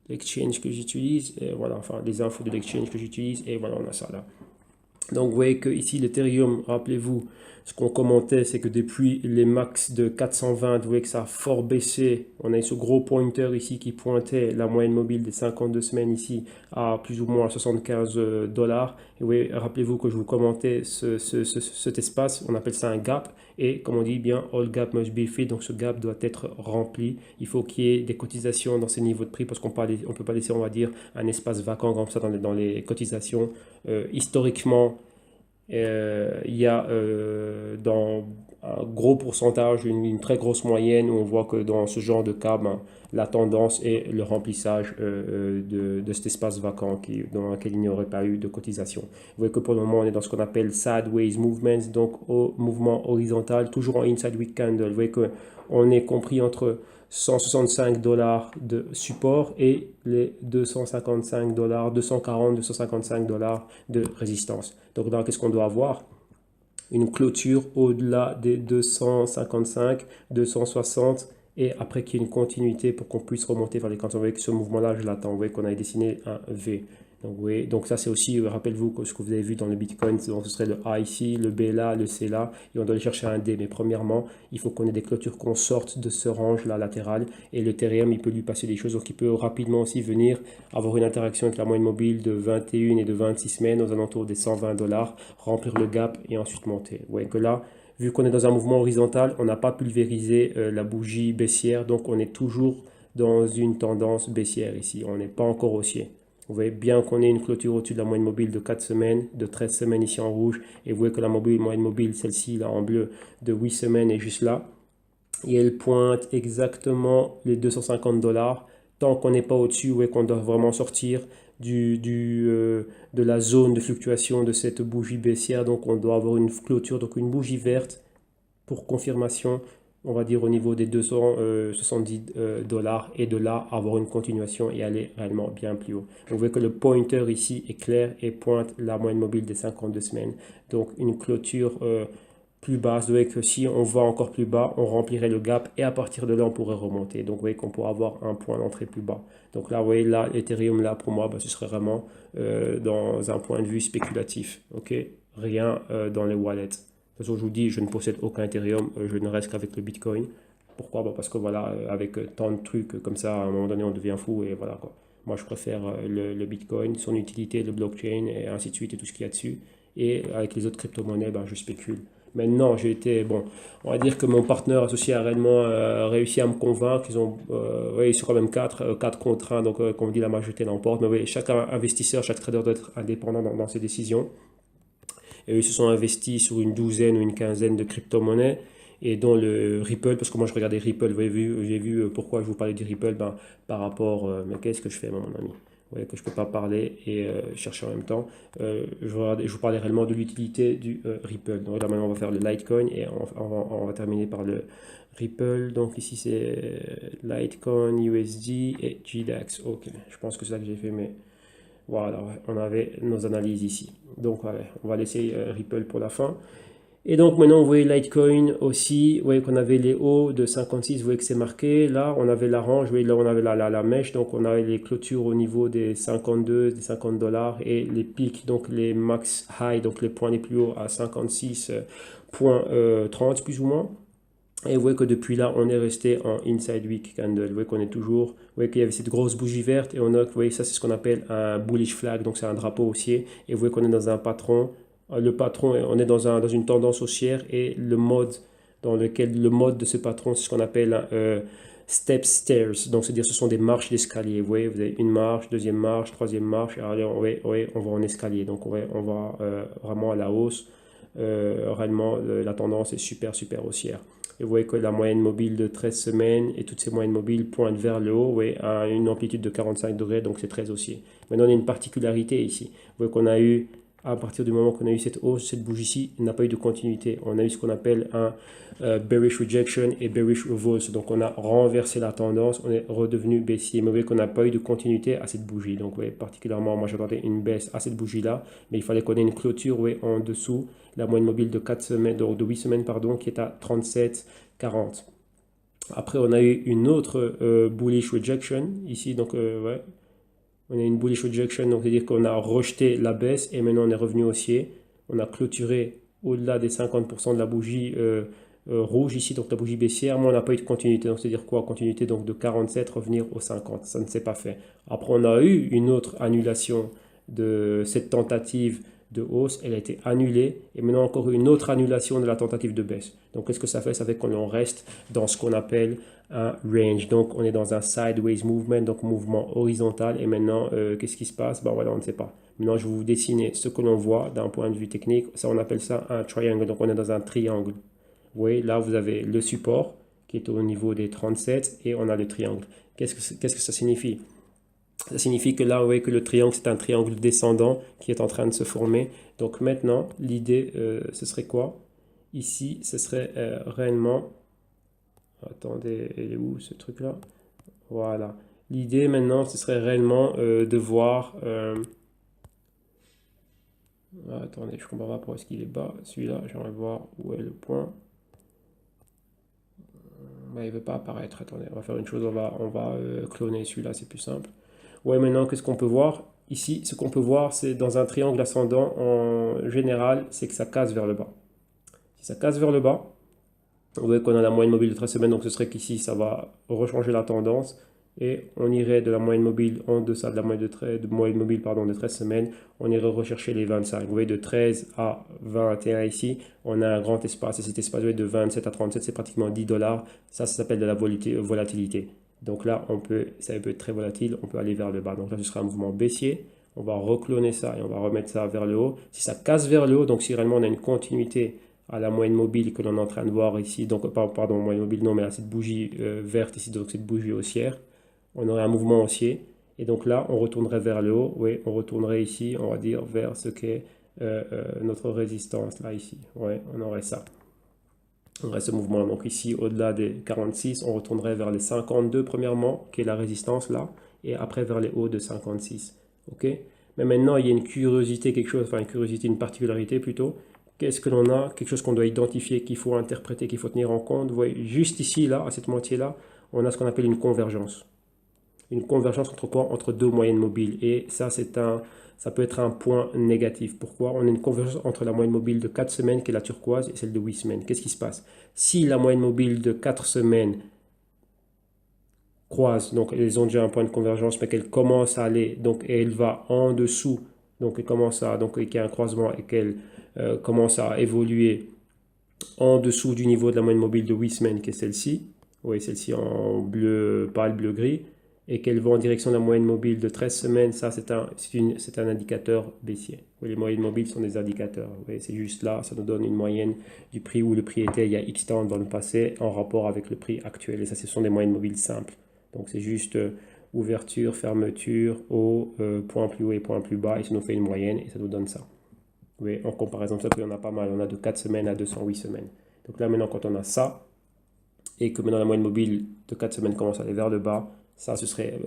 A: l'exchange que j'utilise. Et voilà, enfin, les infos de l'exchange que j'utilise. Et voilà, on a ça là. Donc vous voyez que ici l'Ethereum, rappelez-vous, ce qu'on commentait, c'est que depuis les max de 420, vous voyez que ça a fort baissé. On a eu ce gros pointer ici qui pointait la moyenne mobile des 52 semaines ici à plus ou moins 75 dollars. Et oui, rappelez-vous que je vous commentais cet espace, on appelle ça un gap. Et comme on dit bien, all gap must be filled, donc ce gap doit être rempli. Il faut qu'il y ait des cotisations dans ces niveaux de prix parce qu'on ne peut pas laisser, on va dire, un espace vacant comme ça dans les cotisations. Historiquement, il y a dans un gros pourcentage, une très grosse moyenne où on voit que dans ce genre de cas, ben, la tendance est le remplissage de cet espace vacant dans lequel il n'y aurait pas eu de cotisation. Vous voyez que pour le moment, on est dans ce qu'on appelle sideways movements, donc au mouvement horizontal, toujours en inside week candle. Vous voyez qu'on est compris entre 165 dollars de support et les 255 dollars, 240, 255 dollars de résistance. Donc là, qu'est-ce qu'on doit avoir? Une clôture au-delà des 255, 260 et après qu'il y ait une continuité pour qu'on puisse remonter vers les cantons. Vous voyez que ce mouvement-là, je l'attends. Vous voyez qu'on a dessiné un V. Donc, oui, donc ça c'est aussi, rappelez-vous ce que vous avez vu dans le Bitcoin, donc ce serait le A ici, le B là, le C là, et on doit aller chercher un D. Mais premièrement, il faut qu'on ait des clôtures qu'on sorte de ce range là latéral, et l'Ethereum, il peut lui passer des choses, donc il peut rapidement aussi venir avoir une interaction avec la moyenne mobile de 21 et de 26 semaines aux alentours des 120 dollars, remplir le gap et ensuite monter. Vous voyez que là, vu qu'on est dans un mouvement horizontal, on n'a pas pulvérisé la bougie baissière, donc on est toujours dans une tendance baissière ici, on n'est pas encore haussier. Vous voyez bien qu'on ait une clôture au-dessus de la moyenne mobile de 4 semaines, de 13 semaines ici en rouge. Et vous voyez que la moyenne mobile, celle-ci, là en bleu, de 8 semaines est juste là. Et elle pointe exactement les 250 dollars tant qu'on n'est pas au-dessus, ouais, qu'on doit vraiment sortir de la zone de fluctuation de cette bougie baissière. Donc on doit avoir une clôture, donc une bougie verte pour confirmation, on va dire au niveau des 270 dollars, et de là avoir une continuation et aller réellement bien plus haut. Vous voyez que le pointer ici est clair et pointe la moyenne mobile des 52 semaines. Donc une clôture plus basse. Vous voyez que si on va encore plus bas, on remplirait le gap et à partir de là, on pourrait remonter. Donc vous voyez qu'on pourrait avoir un point d'entrée plus bas. Donc là, vous voyez, là, Ethereum, là, pour moi, bah, ce serait vraiment dans un point de vue spéculatif. Ok, rien dans les wallets. De toute façon, je vous dis, je ne possède aucun Ethereum, je ne reste qu'avec le Bitcoin. Pourquoi? Bah, parce que voilà, avec tant de trucs comme ça, à un moment donné, on devient fou et voilà quoi. Moi, je préfère le Bitcoin, son utilité, le blockchain et ainsi de suite et tout ce qu'il y a dessus. Et avec les autres crypto-monnaies, ben, je spécule. Maintenant, j'ai été, bon, on va dire que mon partenaire associé a réellement réussi à me convaincre. Ils sont quand même quatre contre 1, donc comme on dit, la majorité l'emporte. Mais oui, chaque investisseur, chaque trader doit être indépendant dans ses décisions. Et ils se sont investis sur une douzaine ou une quinzaine de crypto-monnaies et dont le Ripple, parce que moi je regardais Ripple, vous avez vu, j'ai vu pourquoi je vous parlais du Ripple, ben, par rapport, mais qu'est-ce que je fais, mon ami? Vous voyez que je ne peux pas parler et chercher en même temps. Je vous parlais réellement de l'utilité du Ripple. Donc là maintenant on va faire le Litecoin et on va terminer par le Ripple. Donc ici c'est Litecoin, USD et GDAX. Ok, je pense que c'est ça que j'ai fait, mais voilà, ouais, on avait nos analyses ici. Donc, ouais, on va laisser Ripple pour la fin. Et donc, maintenant, vous voyez Litecoin aussi. Vous voyez qu'on avait les hauts de 56. Vous voyez que c'est marqué. Là, on avait la range. Vous voyez, là, on avait la mèche. Donc, on avait les clôtures au niveau des 52, des 50 dollars. Et les pics, donc les max high, donc les points les plus hauts à 56,30 plus ou moins. Et vous voyez que depuis là, on est resté en inside week candle. Vous voyez qu'on est toujours, vous voyez qu'il y avait cette grosse bougie verte et on a, vous voyez, ça c'est ce qu'on appelle un bullish flag, donc c'est un drapeau haussier. Et vous voyez qu'on est dans un patron. Le patron, on est dans une tendance haussière et le mode le mode de ce patron, c'est ce qu'on appelle un step stairs. Donc c'est-à-dire ce sont des marches d'escalier. Vous voyez, vous avez une marche, deuxième marche, troisième marche. Et allez, on va en escalier. Donc on va vraiment à la hausse. Réellement, la tendance est super haussière. Et vous voyez que la moyenne mobile de 13 semaines et toutes ces moyennes mobiles pointent vers le haut, ouais, à une amplitude de 45 degrés, donc c'est très haussier. Maintenant, on a une particularité ici. Vous voyez qu'on a eu, à partir du moment qu'on a eu cette hausse, cette bougie-ci, il n'a pas eu de continuité. On a eu ce qu'on appelle un bearish rejection et bearish reverse. Donc, on a renversé la tendance, on est redevenu baissier. Mais vous voyez qu'on n'a pas eu de continuité à cette bougie. Donc, vous voyez, particulièrement, moi, j'attendais une baisse à cette bougie-là, mais il fallait qu'on ait une clôture, ouais, en dessous la moyenne mobile de 4 semaines, donc de 8 semaines, pardon, qui est à 37,40. Après, on a eu une autre bullish rejection ici, donc ouais, on a une bullish rejection, donc c'est-à-dire qu'on a rejeté la baisse et maintenant on est revenu haussier. On a clôturé au-delà des 50% de la bougie rouge ici, donc la bougie baissière, mais on n'a pas eu de continuité. Donc c'est-à-dire quoi? Continuité donc de 47 revenir aux 50, ça ne s'est pas fait. Après, on a eu une autre annulation de cette tentative de hausse, elle a été annulée et maintenant encore une autre annulation de la tentative de baisse. Donc qu'est-ce que ça fait? Ça fait qu'on reste dans ce qu'on appelle un range. Donc on est dans un sideways movement, donc mouvement horizontal. Et maintenant, qu'est-ce qui se passe? Ben voilà, on ne sait pas. Maintenant, je vais vous dessiner ce que l'on voit d'un point de vue technique. Ça, on appelle ça un triangle. Donc on est dans un triangle. Vous voyez, là, vous avez le support qui est au niveau des 37 et on a le triangle. Qu'est-ce que ça signifie? Ça signifie que là, vous voyez que le triangle, c'est un triangle descendant qui est en train de se former. Donc maintenant, l'idée, ce serait quoi? Ici, ce serait réellement... Attendez, il est où ce truc-là? Voilà. L'idée maintenant, ce serait réellement de voir... attendez, je comprends pas pourquoi est-ce qu'il est bas. Celui-là, j'aimerais voir où est le point. Il ne veut pas apparaître. Attendez, on va faire une chose, on va cloner celui-là, c'est plus simple. Ouais, maintenant, qu'est-ce qu'on peut voir? Ici, ce qu'on peut voir, c'est dans un triangle ascendant, en général, c'est que ça casse vers le bas. Si ça casse vers le bas, vous voyez qu'on a la moyenne mobile de 13 semaines, donc ce serait qu'ici, ça va rechanger la tendance. Et on irait de la moyenne mobile en deçà de la moyenne mobile pardon, de 13 semaines, on irait rechercher les 25. Vous voyez, de 13 à 21 ici, on a un grand espace. Et cet espace de 27 à 37, c'est pratiquement 10 dollars. Ça s'appelle de la volatilité. Donc là, ça peut être très volatile, on peut aller vers le bas. Donc là, ce sera un mouvement baissier. On va recloner ça et on va remettre ça vers le haut. Si ça casse vers le haut, donc si réellement on a une continuité à la moyenne mobile que l'on est en train de voir ici, donc pardon, moyenne mobile non, mais à cette bougie verte ici, donc cette bougie haussière, on aurait un mouvement haussier. Et donc là, on retournerait vers le haut. Oui, on retournerait ici, on va dire, vers ce qu'est notre résistance, là, ici. Oui, on aurait ça. On aurait ce mouvement. Donc ici, au-delà des 46, on retournerait vers les 52 premièrement, qui est la résistance là, et après vers les hauts de 56. OK? Mais maintenant, il y a une curiosité, quelque chose, enfin une curiosité, une particularité plutôt. Qu'est-ce que l'on a? Quelque chose qu'on doit identifier, qu'il faut interpréter, qu'il faut tenir en compte. Vous voyez, juste ici, là, à cette moitié-là, on a ce qu'on appelle une convergence. Une convergence entre quoi? Entre deux moyennes mobiles. Et ça, ça peut être un point négatif. Pourquoi? On a une convergence entre la moyenne mobile de 4 semaines, qui est la turquoise, et celle de 8 semaines. Qu'est-ce qui se passe? Si la moyenne mobile de 4 semaines croise, donc elles ont déjà un point de convergence, mais qu'elle commence à aller, donc et elle va en dessous, donc elle commence à, donc qu'il y a un croisement et qu'elle commence à évoluer en dessous du niveau de la moyenne mobile de 8 semaines, qui est celle-ci, oui, celle-ci en bleu pâle, bleu gris, et qu'elle va en direction de la moyenne mobile de 13 semaines, ça c'est un indicateur baissier. Oui, les moyennes mobiles sont des indicateurs. Oui, c'est juste là, ça nous donne une moyenne du prix où le prix était il y a X temps dans le passé en rapport avec le prix actuel. Et ça, ce sont des moyennes mobiles simples. Donc c'est juste ouverture, fermeture, haut, point plus haut et point plus bas, et ça nous fait une moyenne et ça nous donne ça. Oui, en comparaison, ça, il y en a pas mal. On a de 4 semaines à 208 semaines. Donc là, maintenant, quand on a ça, et que maintenant la moyenne mobile de 4 semaines commence à aller vers le bas, ça, ce serait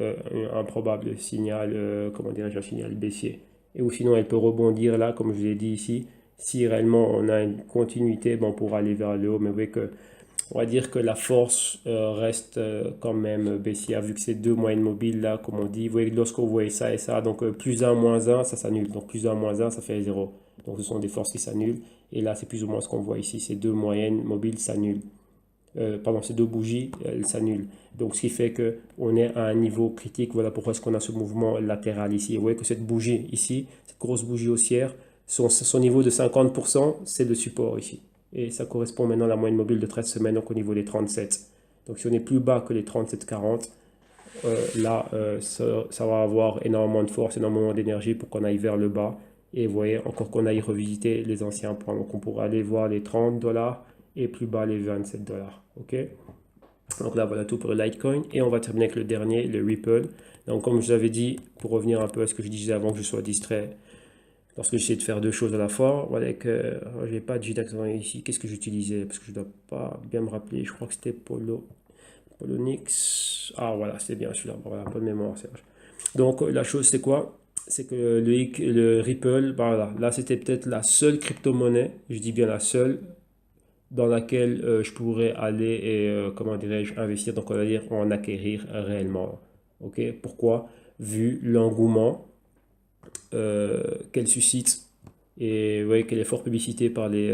A: un probable signal, comment dirais-je, un signal baissier. Et ou sinon, elle peut rebondir là, comme je vous ai dit ici. Si réellement on a une continuité, bon, pour aller vers le haut, mais vous voyez que on va dire que la force reste quand même baissière, vu que c'est deux moyennes mobiles là, comme on dit. Vous voyez, lorsqu'on voit ça et ça, donc plus 1, moins 1, ça s'annule. Donc plus 1, moins 1, ça fait 0. Donc ce sont des forces qui s'annulent. Et là, c'est plus ou moins ce qu'on voit ici. Ces deux moyennes mobiles s'annulent. Pardon, ces deux bougies, elles s'annulent. Donc ce qui fait qu'on est à un niveau critique. Voilà pourquoi est-ce qu'on a ce mouvement latéral ici. Vous voyez que cette bougie ici, cette grosse bougie haussière, son niveau de 50%, c'est de support ici. Et ça correspond maintenant à la moyenne mobile de 13 semaines, donc au niveau des 37. Donc si on est plus bas que les 37,40, là, ça va avoir énormément de force, énormément d'énergie pour qu'on aille vers le bas. Et vous voyez, encore qu'on aille revisiter les anciens points. Donc on pourra aller voir les 30 dollars et plus bas les 27 dollars. OK? Donc là, voilà tout pour le Litecoin. Et on va terminer avec le dernier, le Ripple. Donc comme je vous avais dit, pour revenir un peu à ce que je disais avant que je sois distrait, lorsque j'essaie de faire deux choses à la fois, voilà que je n'ai pas de JDAX ici. Qu'est-ce que j'utilisais? Parce que je ne dois pas bien me rappeler. Je crois que c'était Polonix. Ah voilà, c'est bien celui-là. Voilà, pas de mémoire, Serge. Donc la chose, c'est quoi? C'est que le Ripple, voilà, là c'était peut-être la seule crypto-monnaie, je dis bien la seule, dans laquelle je pourrais aller et, comment dirais-je, investir, donc on va dire en acquérir réellement. Ok? Pourquoi? Vu l'engouement qu'elle suscite et ouais, qu'elle est fort publicitée par les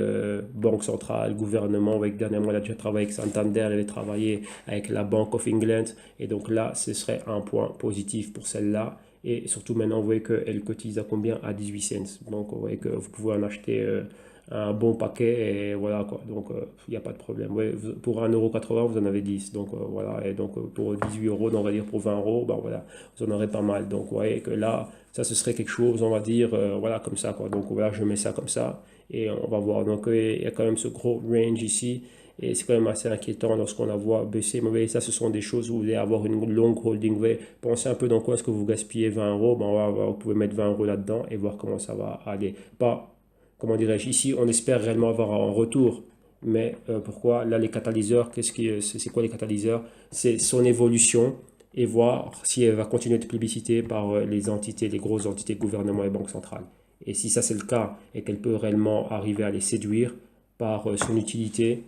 A: banques centrales, gouvernements. Ouais, dernièrement, elle a déjà travaillé avec Santander, elle avait travaillé avec la Bank of England. Et donc là, ce serait un point positif pour celle-là. Et surtout maintenant, vous voyez qu'elle cotise à combien? À 18 cents. Donc vous voyez que vous pouvez en acheter un bon paquet et voilà quoi. Donc il n'y a pas de problème. Ouais, pour 1,80 €, vous en avez 10. Donc voilà. Et donc pour 18 euros, on va dire pour 20 euros, ben voilà, vous en aurez pas mal. Donc vous voyez que là, ça ce serait quelque chose, on va dire, voilà, comme ça quoi. Donc voilà, je mets ça comme ça et on va voir. Donc il y a quand même ce gros range ici. Et c'est quand même assez inquiétant lorsqu'on la voit baisser. Mais ça, ce sont des choses où vous allez avoir une longue holding. Vous pensez un peu dans quoi est-ce que vous gaspillez 20 euros. Ben, vous pouvez mettre 20 euros là-dedans et voir comment ça va aller. Pas, comment dirais-je, ici, on espère réellement avoir un retour. Mais pourquoi? Là, les catalyseurs, c'est quoi les catalyseurs? C'est son évolution et voir si elle va continuer à être plébiscitée par les entités, les grosses entités, gouvernements et banques centrales. Et si ça c'est le cas et qu'elle peut réellement arriver à les séduire par son utilité,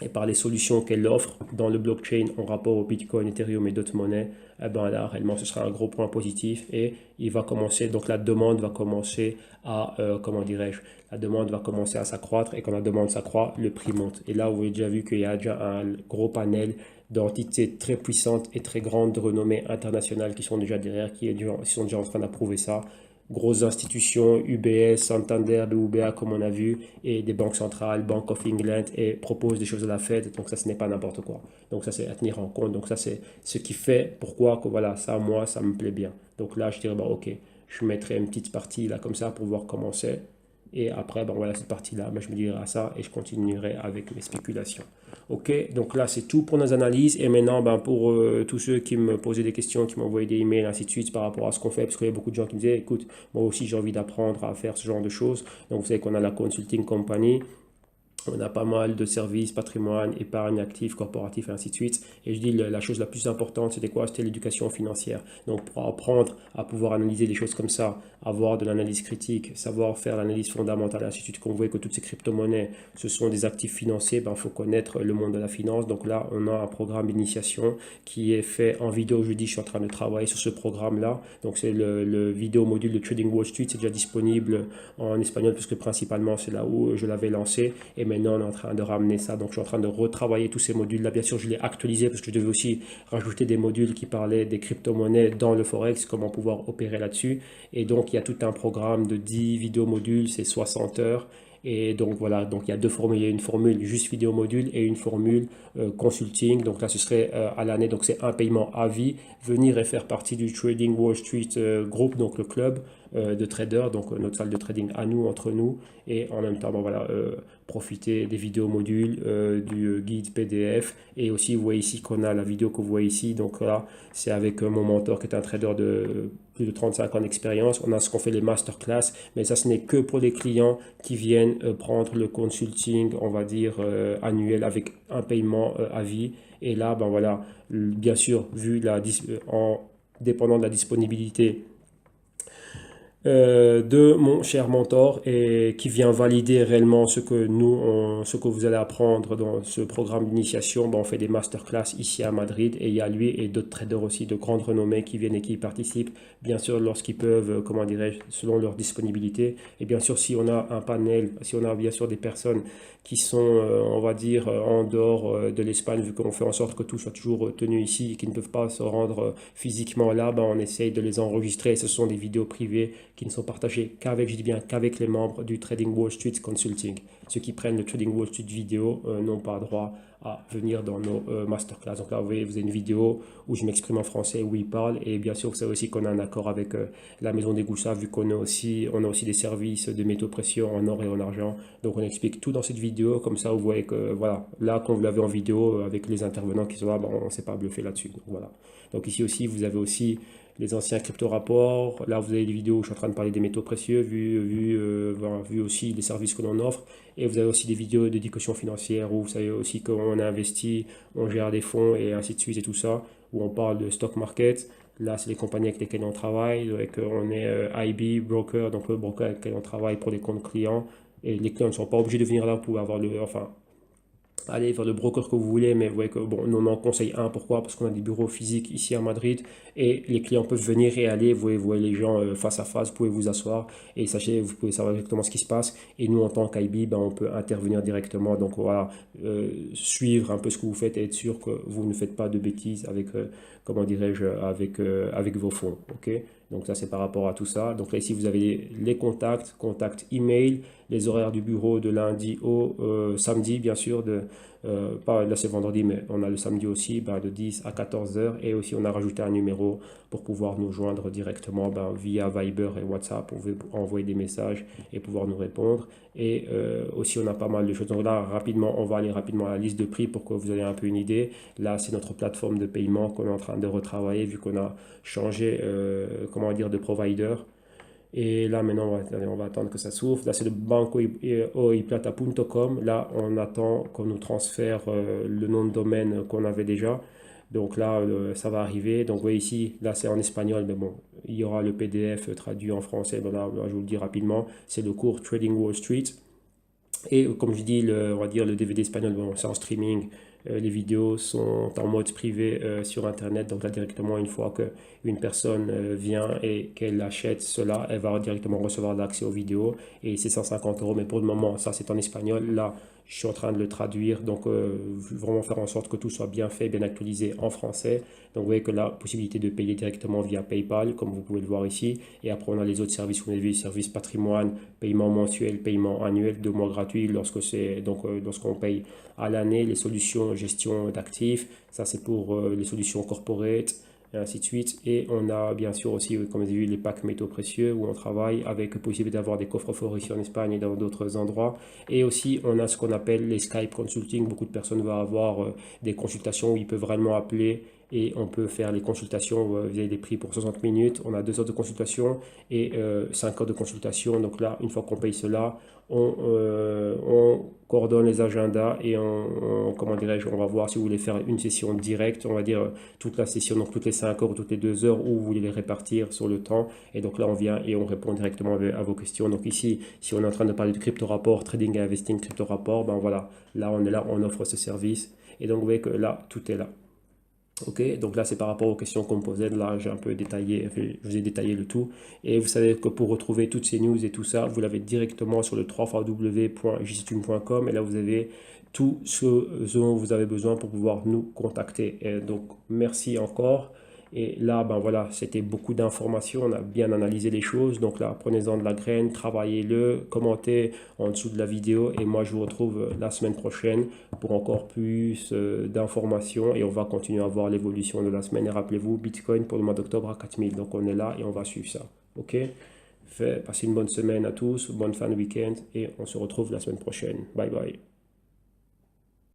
A: et par les solutions qu'elle offre dans le blockchain en rapport au Bitcoin, Ethereum et d'autres monnaies, eh ben là, réellement, ce sera un gros point positif et il va commencer, donc la demande va commencer à, comment dirais-je, la demande va commencer à s'accroître et quand la demande s'accroît, le prix monte. Et là, vous avez déjà vu qu'il y a déjà un gros panel d'entités très puissantes et très grandes de renommée internationale qui sont déjà derrière, qui sont déjà en train d'approuver ça. Grosses institutions, UBS, Santander, BBVA comme on a vu, et des banques centrales, Bank of England, et proposent des choses à la Fed. Donc ça, ce n'est pas n'importe quoi. Donc ça, c'est à tenir en compte. Donc ça, c'est ce qui fait pourquoi que voilà, ça, moi, ça me plaît bien. Donc là, je dirais, bah, ok, je mettrai une petite partie là comme ça pour voir comment c'est. Et après, bon, voilà, cette partie-là, ben, je me dirai à ça et je continuerai avec mes spéculations. Ok, donc là, c'est tout pour nos analyses. Et maintenant, ben, pour tous ceux qui me posaient des questions, qui m'envoyaient des emails, ainsi de suite, par rapport à ce qu'on fait, parce qu'il y a beaucoup de gens qui me disaient, écoute, moi aussi, j'ai envie d'apprendre à faire ce genre de choses. Donc, vous savez qu'on a la Consulting Company. On a pas mal de services, patrimoine, épargne, actifs, corporatifs, et ainsi de suite. Et je dis, la chose la plus importante, c'était quoi? C'était l'éducation financière. Donc, pour apprendre à pouvoir analyser des choses comme ça, avoir de l'analyse critique, savoir faire l'analyse fondamentale, et ainsi de suite, qu'on voit que toutes ces crypto-monnaies, ce sont des actifs financiers, ben, il faut connaître le monde de la finance. Donc là, on a un programme d'initiation qui est fait en vidéo. Je dis, je suis en train de travailler sur ce programme-là. Donc, c'est le vidéo module de Trading Wall Street. C'est déjà disponible en espagnol, puisque principalement, c'est là où je l'avais lancé. Et maintenant, on est en train de ramener ça. Donc, je suis en train de retravailler tous ces modules-là. Bien sûr, je l'ai actualisé parce que je devais aussi rajouter des modules qui parlaient des crypto-monnaies dans le Forex, comment pouvoir opérer là-dessus. Et donc, il y a tout un programme de 10 vidéos modules, c'est 60 heures. Et donc voilà, donc il y a deux formules. Il y a une formule juste vidéo module et une formule consulting. Donc là, ce serait à l'année. Donc c'est un paiement à vie. Venir et faire partie du Trading Wall Street Group, donc le club de traders, donc notre salle de trading à nous, entre nous. Et en même temps, bon, voilà, profiter des vidéos modules, du guide PDF. Et aussi, vous voyez ici qu'on a la vidéo que vous voyez ici. Donc là, c'est avec mon mentor qui est un trader de plus de 35 ans d'expérience. On a ce qu'on fait les masterclass, mais ça, ce n'est que pour les clients qui viennent prendre le consulting, on va dire, annuel avec un paiement à vie. Et là, ben voilà, bien sûr, en dépendant de la disponibilité de mon cher mentor et qui vient valider réellement ce que ce que vous allez apprendre dans ce programme d'initiation. Ben, on fait des masterclass ici à Madrid et il y a lui et d'autres traders aussi de grande renommée qui viennent et qui participent, bien sûr lorsqu'ils peuvent, comment dirais-je, selon leur disponibilité. Et bien sûr, si on a un panel, si on a bien sûr des personnes qui sont, on va dire, en dehors de l'Espagne, vu qu'on fait en sorte que tout soit toujours tenu ici et qui ne peuvent pas se rendre physiquement là, ben, on essaye de les enregistrer. Ce sont des vidéos privées qui ne sont partagées qu'avec, je dis bien, qu'avec les membres du Trading Wall Street Consulting. Ceux qui prennent le Trading Wall Street vidéo n'ont pas droit à venir dans nos masterclass. Donc là, vous voyez, vous avez une vidéo où je m'exprime en français, où il parle. Et bien sûr, vous savez aussi qu'on a un accord avec la Maison des Goussas, vu on a aussi des services de métaux précieux en or et en argent. Donc on explique tout dans cette vidéo. Comme ça, vous voyez que, voilà, là, quand vous l'avez en vidéo, avec les intervenants qui sont là, ben, on ne s'est pas bluffé là-dessus. Donc voilà. Donc ici aussi, vous avez aussi les anciens crypto-rapports. Là, vous avez des vidéos où je suis en train de parler des métaux précieux, vu aussi les services que l'on offre. Et vous avez aussi des vidéos d'éducation financière où vous savez aussi qu'on a investi, on gère des fonds et ainsi de suite et tout ça, où on parle de stock market. Là, c'est les compagnies avec lesquelles on travaille. Donc, on est IB, broker, donc le broker avec lequel on travaille pour les comptes clients. Et les clients ne sont pas obligés de venir là pour avoir enfin, allez vers le broker que vous voulez, mais vous voyez que bon, nous on en conseille un. Pourquoi? Parce qu'on a des bureaux physiques ici à Madrid et les clients peuvent venir et aller. Vous voyez les gens face à face, vous pouvez vous asseoir et sachez, vous pouvez savoir exactement ce qui se passe. Et nous, en tant qu'IB, ben, on peut intervenir directement. Donc voilà, suivre un peu ce que vous faites et être sûr que vous ne faites pas de bêtises avec, comment dirais-je, avec vos fonds. Ok? Donc ça, c'est par rapport à tout ça. Donc là, ici, vous avez les contacts email, les horaires du bureau de lundi au samedi, bien sûr. Pas, là, c'est vendredi, mais on a le samedi aussi, ben, de 10 à 14 heures. Et aussi, on a rajouté un numéro pour pouvoir nous joindre directement ben, via Viber et WhatsApp. On veut envoyer des messages et pouvoir nous répondre. Et aussi, on a pas mal de choses. Donc là, rapidement, on va aller rapidement à la liste de prix pour que vous ayez un peu une idée. Là, c'est notre plateforme de paiement qu'on est en train de retravailler vu qu'on a changé, comment dire, de provider. Et là, maintenant, on va attendre que ça s'ouvre. Là, c'est le bancoyplata.com. Là, on attend qu'on nous transfère le nom de domaine qu'on avait déjà. Donc là, ça va arriver. Donc, vous voyez ici, là, c'est en espagnol, mais bon, il y aura le PDF traduit en français. Donc là, je vous le dis rapidement. C'est le cours Trading Wall Street. Et comme je dis, on va dire le DVD espagnol, bon, c'est en streaming. Les vidéos sont en mode privé sur Internet. Donc là, directement, une fois qu'une personne vient et qu'elle achète cela, elle va directement recevoir l'accès aux vidéos. Et c'est 150 euros. Mais pour le moment, ça, c'est en espagnol. Là, je suis en train de le traduire. Donc, vraiment faire en sorte que tout soit bien fait, bien actualisé en français. Donc, vous voyez que la possibilité de payer directement via PayPal, comme vous pouvez le voir ici. Et après, on a les autres services, vous avez vu, service patrimoine, paiement mensuel, paiement annuel, 2 mois gratuits lorsqu'on paye à l'année. Les solutions gestion d'actifs, ça c'est pour les solutions corporate. et ainsi de suite. Et on a bien sûr aussi, comme vous avez vu, les packs métaux précieux où on travaille avec possibilité d'avoir des coffres forts ici en Espagne et dans d'autres endroits. Et aussi, on a ce qu'on appelle les Skype Consulting. Beaucoup de personnes vont avoir des consultations où ils peuvent vraiment appeler et on peut faire les consultations. Vous avez des prix pour 60 minutes. On a 2 heures de consultation et 5 heures de consultation. Donc là, une fois qu'on paye cela, on coordonne les agendas et comment dirais-je, on va voir si vous voulez faire une session directe, on va dire toute la session, donc toutes les 5 heures ou toutes les 2 heures, ou vous voulez les répartir sur le temps. Et donc là, on vient et on répond directement à vos questions. Donc ici, si on est en train de parler de crypto rapport, trading et investing crypto rapport, ben voilà, là on est là, on offre ce service. Et donc vous voyez que là, tout est là. Ok, donc là c'est par rapport aux questions qu'on me posait, là j'ai un peu détaillé, enfin, je vous ai détaillé le tout. Et vous savez que pour retrouver toutes ces news et tout ça, vous l'avez directement sur le www.jstune.com et là vous avez tout ce dont vous avez besoin pour pouvoir nous contacter. Et donc merci encore. Et là, ben voilà, c'était beaucoup d'informations, on a bien analysé les choses. Donc là, prenez-en de la graine, travaillez-le, commentez en dessous de la vidéo. Et moi, je vous retrouve la semaine prochaine pour encore plus d'informations. Et on va continuer à voir l'évolution de la semaine. Et rappelez-vous, Bitcoin pour le mois d'octobre à 4000. Donc on est là et on va suivre ça. Ok? Passez une bonne semaine à tous, bonne fin de week-end et on se retrouve la semaine prochaine. Bye bye.